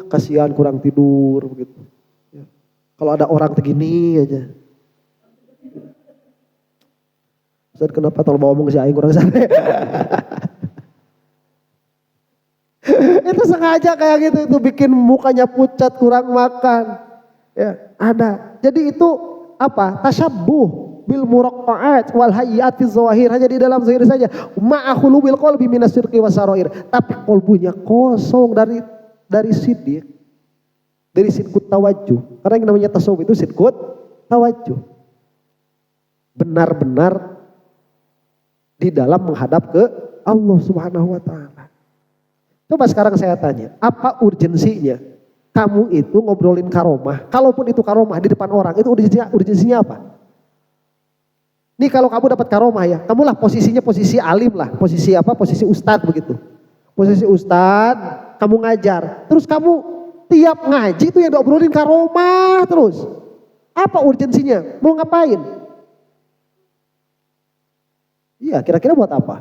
Kasihan kurang tidur begitu. Ya. Kalau ada orang begini aja. Ustaz kenapa tolong bawa ngomong si Aing kurang sana. Itu sengaja kayak gitu, itu bikin mukanya pucat, kurang makan. Ya, ada. Jadi itu apa? Tasyabbuh bil muraqqa'at wal hayyat fi zawahir, hanya di dalam zahir saja. Ma'akhulu bil qalbi minasyirki wasarair. Tapi kalbunya kosong dari sidik. Dari sidqut tawajjuh. Karena yang namanya tasawuf itu sidqut tawajjuh. Benar-benar di dalam menghadap ke Allah Subhanahu wa taala. Coba sekarang saya tanya, apa urgensinya kamu itu ngobrolin karomah? Kalaupun itu karomah di depan orang, itu urgensinya apa? Nih kalau kamu dapat karomah ya, kamulah posisinya posisi alim lah, posisi apa? Posisi ustadz begitu. Posisi ustadz, kamu ngajar. Terus kamu tiap ngaji itu yang diobrolin karomah terus. Apa urgensinya? Mau ngapain? Iya, kira-kira buat apa?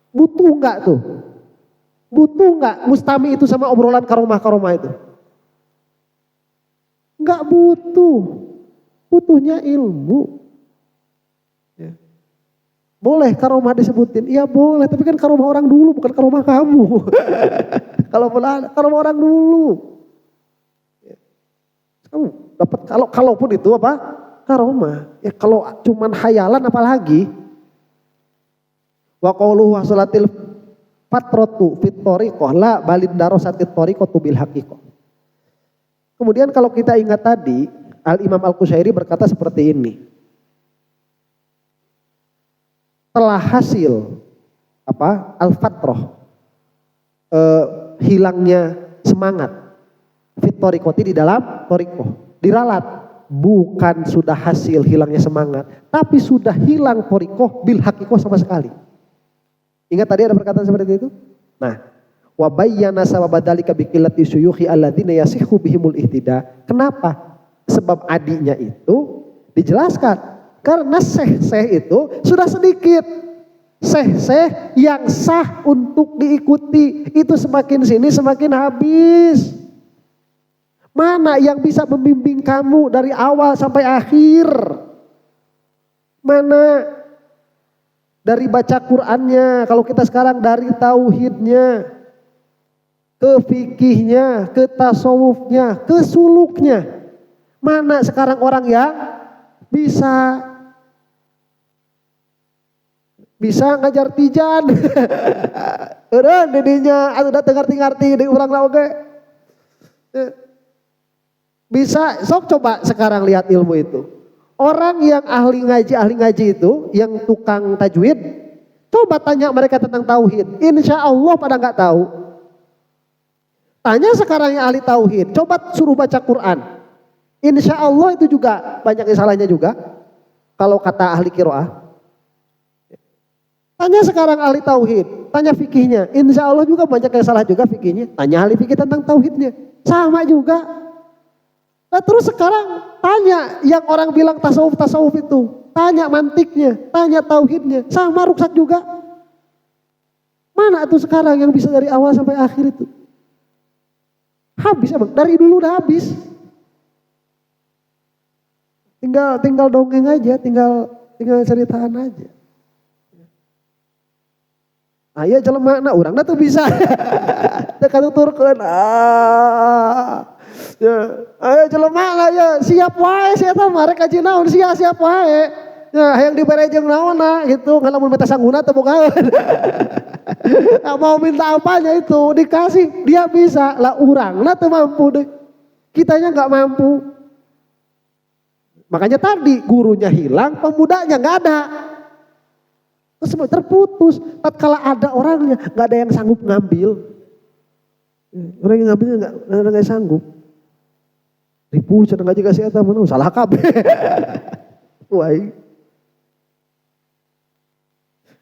Butuh enggak tuh? Butuh enggak mustami itu sama obrolan karomah-karomah itu? Enggak butuh. Butuhnya ilmu. Ya. Boleh karomah disebutin? Iya boleh, tapi kan karomah orang dulu bukan karomah kamu. Kalau karomah orang dulu. Ya. Kamu dapat kalaupun itu apa? Karomah. Ya kalau cuman hayalan apalagi? Wa qauluhu wasalatil fatratu fit thariqah la balin darasatit thariqatu bil haqiqah. Kemudian kalau kita ingat tadi, Al-Imam Al-Qushairi berkata seperti ini. Telah hasil apa? Al-fatrah. Hilangnya semangat fit thariqati di dalam thariqah. Diralat, bukan sudah hasil hilangnya semangat, tapi sudah hilang thariqah bil haqiqah sama sekali. Ingat tadi ada perkataan seperti itu? Nah, wa bayyana sababa dzalika bi qillati syuyukhi alladzina yasihhu bihimul ihtida. Kenapa? Sebab adinya itu dijelaskan karena syekh-syekh itu sudah sedikit. Syekh-syekh yang sah untuk diikuti itu semakin sini semakin habis. Mana yang bisa membimbing kamu dari awal sampai akhir? Mana? Dari baca Qur'annya, kalau kita sekarang dari tauhidnya, ke fikihnya, ke tasawufnya, ke suluknya. Mana sekarang orang yang bisa ngajar tijan. Udah didinya, udah ngerti-ngerti di urang oge. Bisa, sok coba sekarang lihat ilmu itu. Orang yang ahli ngaji itu, yang tukang tajwid, coba tanya mereka tentang tauhid. Insya Allah pada nggak tahu. Tanya sekarang yang ahli tauhid, coba suruh baca Quran. Insya Allah itu juga banyak yang salahnya juga. Kalau kata ahli qiraah. Tanya sekarang ahli tauhid, tanya fikihnya. Insya Allah juga banyak yang salah juga fikihnya. Tanya ahli fikih tentang tauhidnya, sama juga. Nah terus sekarang tanya yang orang bilang tasawuf itu. Tanya mantiknya, tanya tauhidnya. Sama ruksat juga. Mana itu sekarang yang bisa dari awal sampai akhir itu? Habis abang, dari dulu udah habis. Tinggal dongeng aja, tinggal ceritaan aja. Ayo jelema na urang tuh bisa. Teu katuturkeun. Ya, ayo jelema lah ya, siap wae sia teh mah rek kaji naon siap wae. Ya, hayang dibere jeung naonna gitu, ngan lamun meta sangguna teu bogaeun. Mau minta apanya itu dikasih, dia bisa. Lah urangna teu mampu deh. Kitanya enggak mampu. Makanya tadi gurunya hilang, pemudanya enggak ada. Terus terputus. Tatkala ada orangnya, enggak ada yang sanggup ngambil. Orang yang ngambilnya enggak ada yang sanggup. Ribu cenah ngaji kasih eta mah salah kabeh. Wai.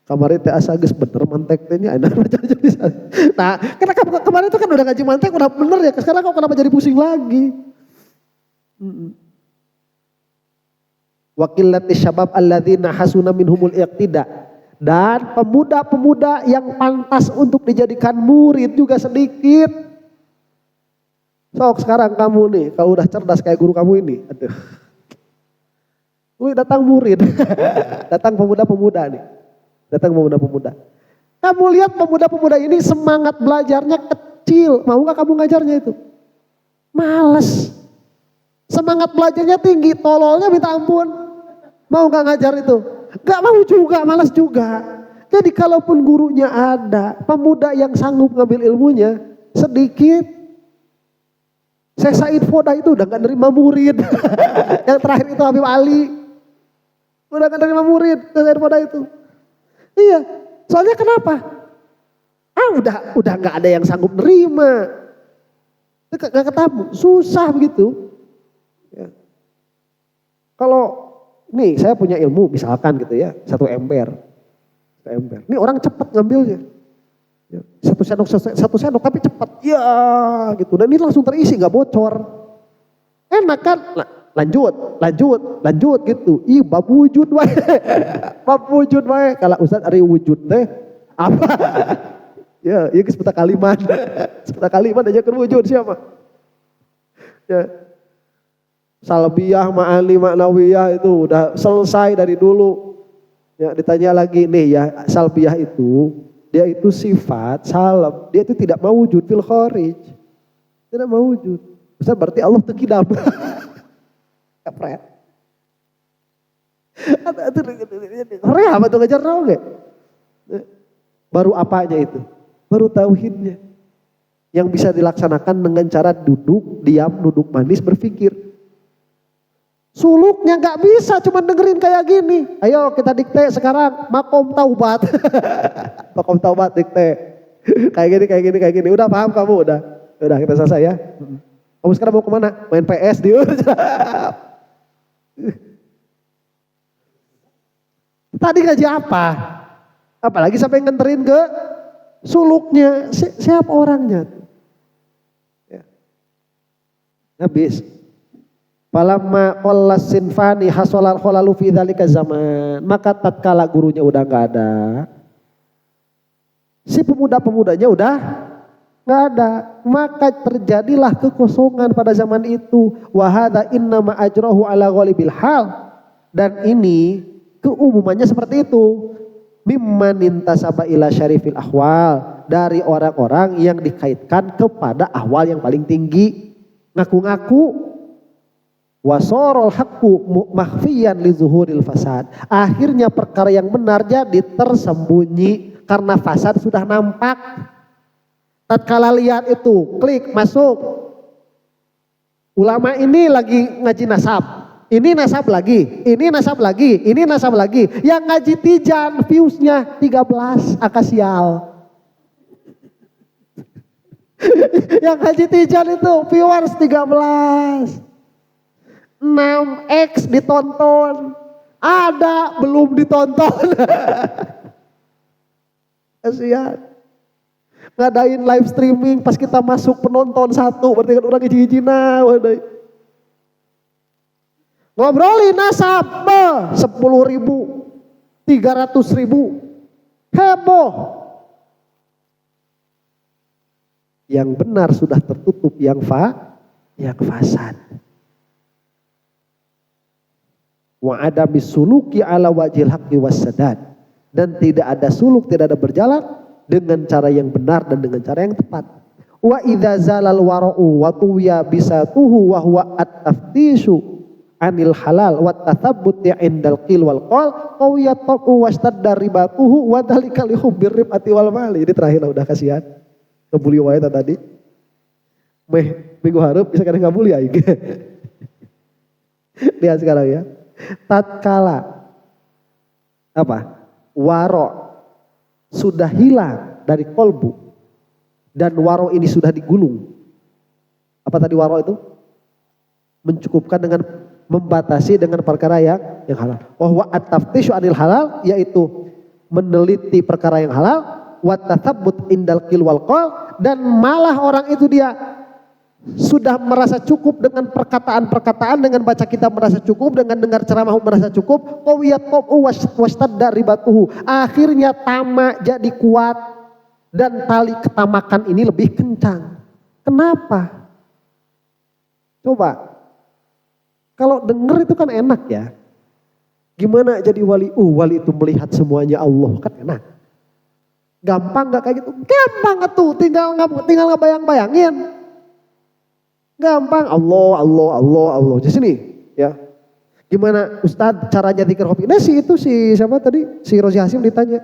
Kemarin teh asa geus bener mantek teh nya. Nah, karena kemarin itu kan udah ngaji mantek udah bener ya. Sekarang kok kenapa jadi pusing lagi? Wa qillati syabab alladzina hasuna minhumul iqtida. Dan pemuda-pemuda yang pantas untuk dijadikan murid juga sedikit. Sok sekarang kamu nih, kalau udah cerdas kayak guru kamu ini, aduh. Datang murid, datang pemuda-pemuda nih. Datang pemuda-pemuda. Kamu lihat pemuda-pemuda ini semangat belajarnya kecil. Mau gak kamu ngajarnya itu? Males. Semangat belajarnya tinggi, tololnya minta ampun. Mau gak ngajar itu? Gak mau juga, malas juga. Jadi kalaupun gurunya ada, pemuda yang sanggup ngambil ilmunya sedikit. Syekh Said Foda itu udah gak nerima murid. Yang terakhir itu Habib Ali. Udah gak nerima murid, Syekh Said Foda itu. Iya, soalnya kenapa? Udah gak ada yang sanggup nerima. Gak ketemu, susah begitu. Ya. Kalau nih saya punya ilmu misalkan gitu ya, 1 ember. Ini orang cepat ngambilnya. Ya, satu sendok tapi cepat. Ya gitu. Dan ini langsung terisi gak bocor. Enak kan? Lanjut gitu. Ih bab wujud wae. Bab wujud wae. Kalau Ustaz ari wujud teh apa? Ya, ieu geus peta kalimat. Peta kalimat aja keur wujud siapa? Ya. Salbiyah, ma'ani, ma'nawiyah itu udah selesai dari dulu. Ya, ditanya lagi nih ya, salbiyah itu dia itu sifat salab, dia itu tidak mawujud fil kharij. Tidak mawujud. Ustaz berarti Allah teu kidam. Kepret. Reha apa tuh ngajar naon ge? Baru apanya itu? Baru tauhidnya. Yang bisa dilaksanakan dengan cara duduk, diam, duduk manis, berpikir. Suluknya gak bisa cuma dengerin kayak gini. Ayo kita dikte sekarang makom taubat. Makom taubat dikte. Kayak gini. Udah paham kamu udah. Udah kita selesai ya. Kamu sekarang mau kemana? Main PS di Tadi ngaji apa? Apalagi sampai nganterin ke suluknya. Siapa orangnya? Ya. Habis. Falamma qallas sinfani hasolal khalalu fi dzalika zaman. Maka tatkala gurunya udah enggak ada. Si pemuda-pemudanya udah enggak ada. Maka terjadilah kekosongan pada zaman itu. Wa hadza innama ajrahu ala ghalibil hal. Dan ini keumumannya seperti itu. Mimman intasaba ila syarifil ahwal. Dari orang-orang yang dikaitkan kepada ahwal yang paling tinggi. Ngaku-ngaku. Wasorol haqqu makhfiyan li zuhuril fasad. Akhirnya perkara yang benar jadi tersembunyi karena fasad sudah nampak. Tatkala lihat itu, klik masuk. Ulama ini lagi ngaji nasab. Ini nasab lagi, ini nasab lagi, ini nasab lagi. Yang ngaji tijan viewsnya 13 akasial. Yang ngaji tijan itu viewers 13. 6x ditonton, ada belum ditonton. Kasihan. Ngadain live streaming pas kita masuk penonton 1, berarti kan orang hiji-hijina. Ngobrolin nasab 10.000, 300.000, heboh. Yang benar sudah tertutup, yang fasad. Wa adami suluki ala wajil haqqi wassadad. Dan tidak ada suluk, tidak ada berjalan dengan cara yang benar dan dengan cara yang tepat. Wa idza zalal wara'u wa tuwiya bisatuhu wa huwa at-taftishu anil halal wa tathabbuti indal qil wal qal qawiyat taqu wastadda ribatuhu wa dzalika li hubbir ribati wal mali. Ini terakhir lah udah kasihan. Kebuli wae tadi. Minggu hareup bisa kadang ngabuli aing. Lihat sekarang ya. Tatkala waro sudah hilang dari kolbu dan waro ini sudah digulung. Apa tadi waro itu? Mencukupkan dengan membatasi dengan perkara yang halal. Wahwa at-taftishu anil halal, yaitu meneliti perkara yang halal, wa tatsabbut indal qil wal qol, dan malah orang itu dia sudah merasa cukup dengan perkataan-perkataan, dengan baca kitab merasa cukup, dengan dengar ceramah merasa cukup, qawiyat qabu wastadda ribatuhu, akhirnya tamak jadi kuat dan tali ketamakan ini lebih kencang. Kenapa? Coba kalau denger itu kan enak ya. Gimana jadi wali? Wali itu melihat semuanya Allah, kan enak. Gampang gak kayak gitu? Gampang tuh, tinggal ngebayang-bayangin. Gampang, Allah. Di sini ya. Gimana Ustadz caranya zikir khafi? Nah siapa tadi? Si Rozi Hasim ditanya.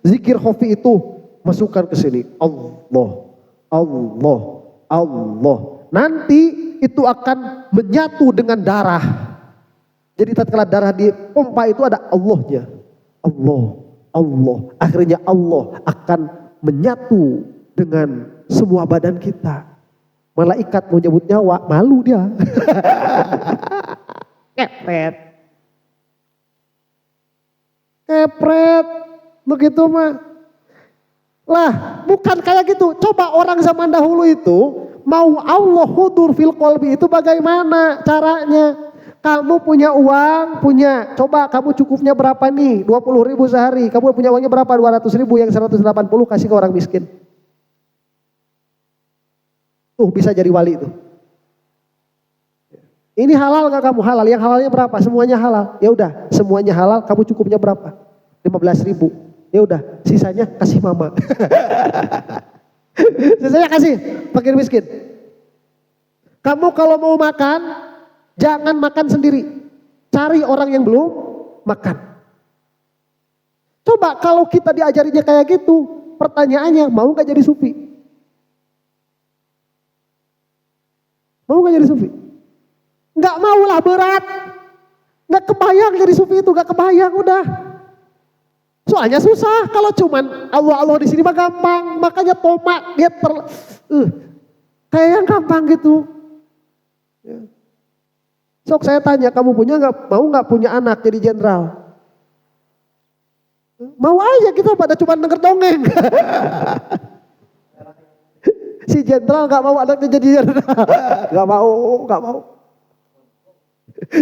Zikir khafi itu masukkan ke sini. Allah. Nanti itu akan menyatu dengan darah. Jadi tatkala darah dipompa itu ada Allahnya. Allah. Akhirnya Allah akan menyatu dengan semua badan kita. Malaikat mau nyebut nyawa, malu dia. Kepret. Begitu mah. Lah, bukan kayak gitu. Coba orang zaman dahulu itu mau Allah hudur fil qalbi itu bagaimana caranya? Kamu punya uang, coba kamu cukupnya berapa nih? 20.000 sehari. Kamu punya uangnya berapa? 200.000, yang 180 kasih ke orang miskin. Tuh bisa jadi wali tuh. Ini halal gak kamu? Halal. Yang halalnya berapa? Semuanya halal. Ya udah, semuanya halal. Kamu cukupnya berapa? 15.000. Ya udah, sisanya kasih mama. Sisanya kasih fakir miskin. Kamu kalau mau makan, jangan makan sendiri. Cari orang yang belum makan. Coba kalau kita diajarinya kayak gitu, pertanyaannya mau gak jadi sufi? Mau gak jadi sufi? Gak mau lah, berat. Gak kebayang jadi sufi itu, gak kebayang udah. Soalnya susah. Kalau cuman Allah di sini mah gampang. Makanya tomak dia kayak yang gampang gitu. Ya. Sok saya tanya, kamu mau nggak punya anak jadi jenderal? Mau aja kita pada cuma denger dongeng. Si jenderal nggak mau anaknya jadi jenderal, nggak mau.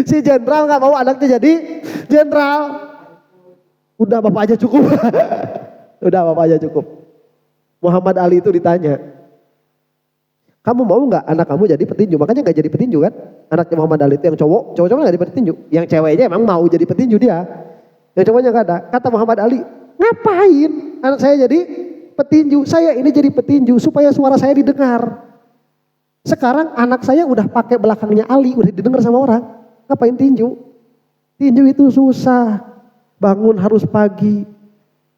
Si jenderal nggak mau anaknya jadi jenderal. Udah bapak aja cukup. Muhammad Ali itu ditanya, kamu mau nggak anak kamu jadi petinju? Makanya nggak jadi petinju kan? Anaknya Muhammad Ali itu yang cowok nggak jadi petinju. Yang ceweknya emang mau jadi petinju dia. Yang cowoknya nggak ada. Kata Muhammad Ali, ngapain anak saya jadi petinju? Saya ini jadi petinju supaya suara saya didengar. Sekarang anak saya udah pakai belakangnya Ali, udah didengar sama orang. Ngapain tinju? Tinju itu susah. Bangun harus pagi.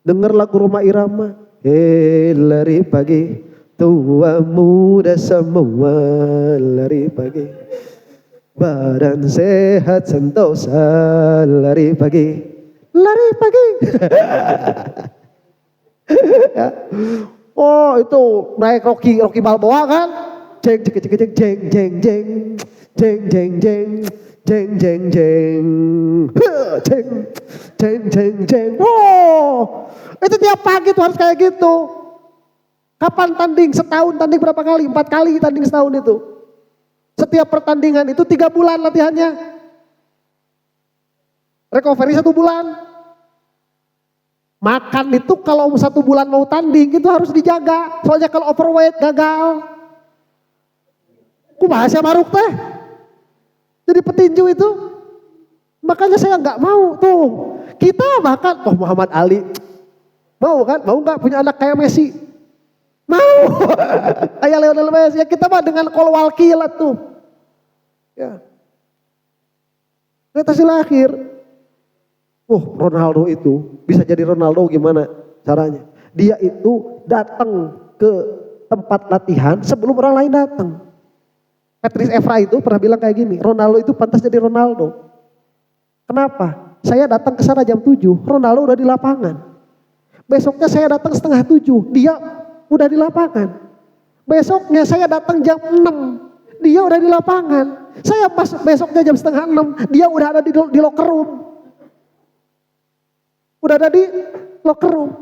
Dengar lagu Roma Irama. Lari pagi. Tua muda semua lari pagi. Badan sehat sentosa lari pagi. Ya. Oh itu naik Rocky Balboa kan? Jeng. Oh itu tiap pagi tuh harus kayak gitu. Kapan tanding? Setahun tanding berapa kali? 4 kali tanding setahun itu. Setiap pertandingan itu 3 bulan latihannya. Recovery 1 bulan. Makan itu kalau 1 bulan mau tanding itu harus dijaga. Soalnya kalau overweight gagal. Kumaha Maruk teh. Jadi petinju itu. Makanya saya nggak mau tuh. Kita bahkan, Muhammad Ali. Mau kan? Mau nggak punya anak kayak Messi? Mau. Kayak Lionel Messi. Ya kita mah dengan kolwalki lah tuh. Ya. Prestasi lahir. Ronaldo itu bisa jadi Ronaldo gimana caranya? Dia itu datang ke tempat latihan sebelum orang lain datang. Patrice Evra itu pernah bilang kayak gini, Ronaldo itu pantas jadi Ronaldo. Kenapa? Saya datang ke sana jam 7, Ronaldo udah di lapangan. Besoknya saya datang setengah 7, dia udah di lapangan. Besoknya saya datang jam 6, dia udah di lapangan. Saya pas besoknya jam setengah 6, dia udah ada di locker room. Udah ada di locker room.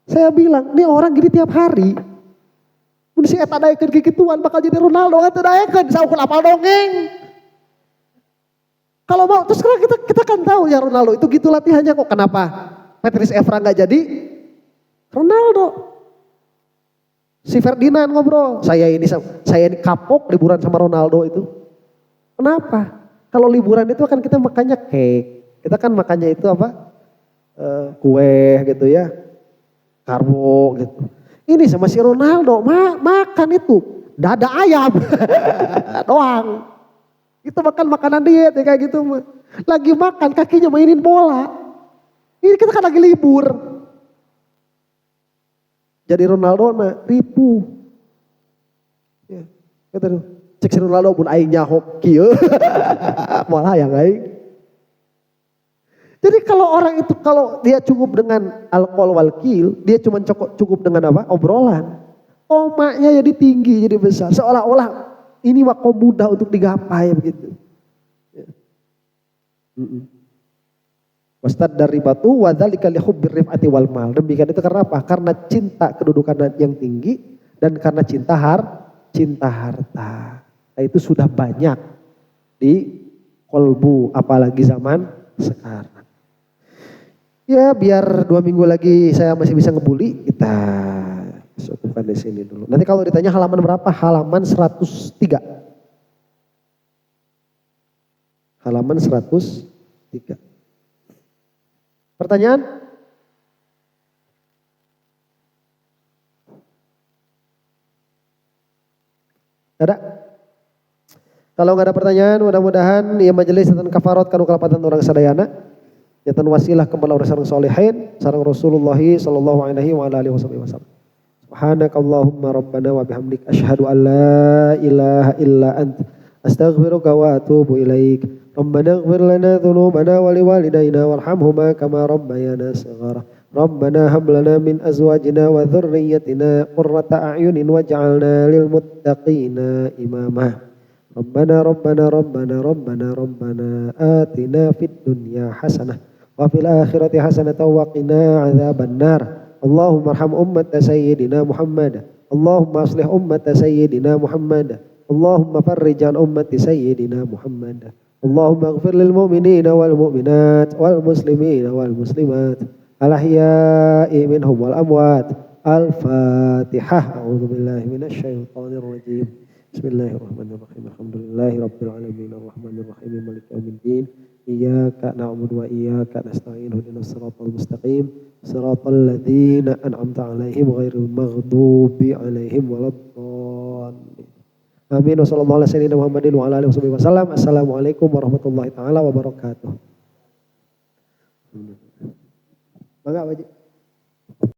Saya bilang, ini orang gini tiap hari. Mun si eta daekeun kikituan bakal jadi Ronaldo eta daekeun saukul apal dongeng. Kalau mau terus sekarang kita kan tahu ya Ronaldo itu gitu latihannya kok. Kenapa Patrice Evra nggak jadi Ronaldo? Si Ferdinand ngobrol, saya ini kapok liburan sama Ronaldo itu. Kenapa? Kalau liburan itu kan kita makannya cake, kita kan makannya itu apa? Kue gitu ya, karbo gitu. Ini sama si Ronaldo makan itu dada ayam doang. Kita makan makanan diet ya kayak gitu. Lagi makan kakinya mainin bola. Ini kita kan lagi libur. Jadi Ronaldo ribu. Ya, kata tuh, cek si Ronaldo pun aing nyahok kieu. Malah yang aing. Jadi kalau orang itu kalau dia cukup dengan alkohol wal kil, dia cuma cukup dengan apa? Obrolan. Omaknya jadi tinggi, jadi besar. Seolah-olah ini makom mudah untuk digapai begitu. Ya. Wastad dari batu wadzalika li hubbir rif'ati wal mal. Demikian itu karena apa? Karena cinta kedudukan yang tinggi dan karena cinta harta. Nah, itu sudah banyak di kolbu apalagi zaman sekarang. Ya biar 2 minggu lagi saya masih bisa ngebully, kita cukupkan di sini dulu. Nanti kalau ditanya halaman berapa? Halaman 103. Halaman 103. Pertanyaan? Ada? Kalau nggak ada pertanyaan, mudah-mudahan ya majelis dan kafarot kanu kalapatan orang sadayana. Yatan wasilah kembali orang sareng solihin, sareng Rasulullah sallallahu alaihi wa alihi wasallam. Subhanakallahumma rabbana wa bihamdik asyhadu an la ilaha illa anta astaghfiruka wa atubu ilaik. Rabbana ighfir lana dhunubana wa liwalidayna warhamhuma kama rabbayana shighara. Rabbana hab lana min azwajina wa dhurriyyatina qurrata a'yunin waj'alna lil muttaqina imama. Rabbana atina fid dunya hasanah wa fil akhirati hasanatan wa qina adzabannar. Allahumma arham ummata sayyidina Muhammad. Allahumma aslih ummata sayyidina Muhammad. Allahumma farrij an ummati sayyidina Muhammad. Allahumma ighfir lil mu'minina wal mu'minat wal muslimina wal muslimat al ahya'i minhum wal amwat. Al-Fatihah. A'udzu billahi minasy syaithanir rajim. Bismillahirrahmanirrahim. Alhamdulillahi rabbil alamin arrahmanir rahim maliki yaumiddin. Iyyaka na'budu wa iyyaka nasta'in ihdinas siratal mustaqim siratal ladzina an'amta 'alaihim ghairil maghdubi 'alaihim waladdallin. Amin. Wassallallahu ala sayyidina Muhammadin wa ala alihi wasallam. Assalamualaikum warahmatullahi taala wabarakatuh. Mangga Pak Haji.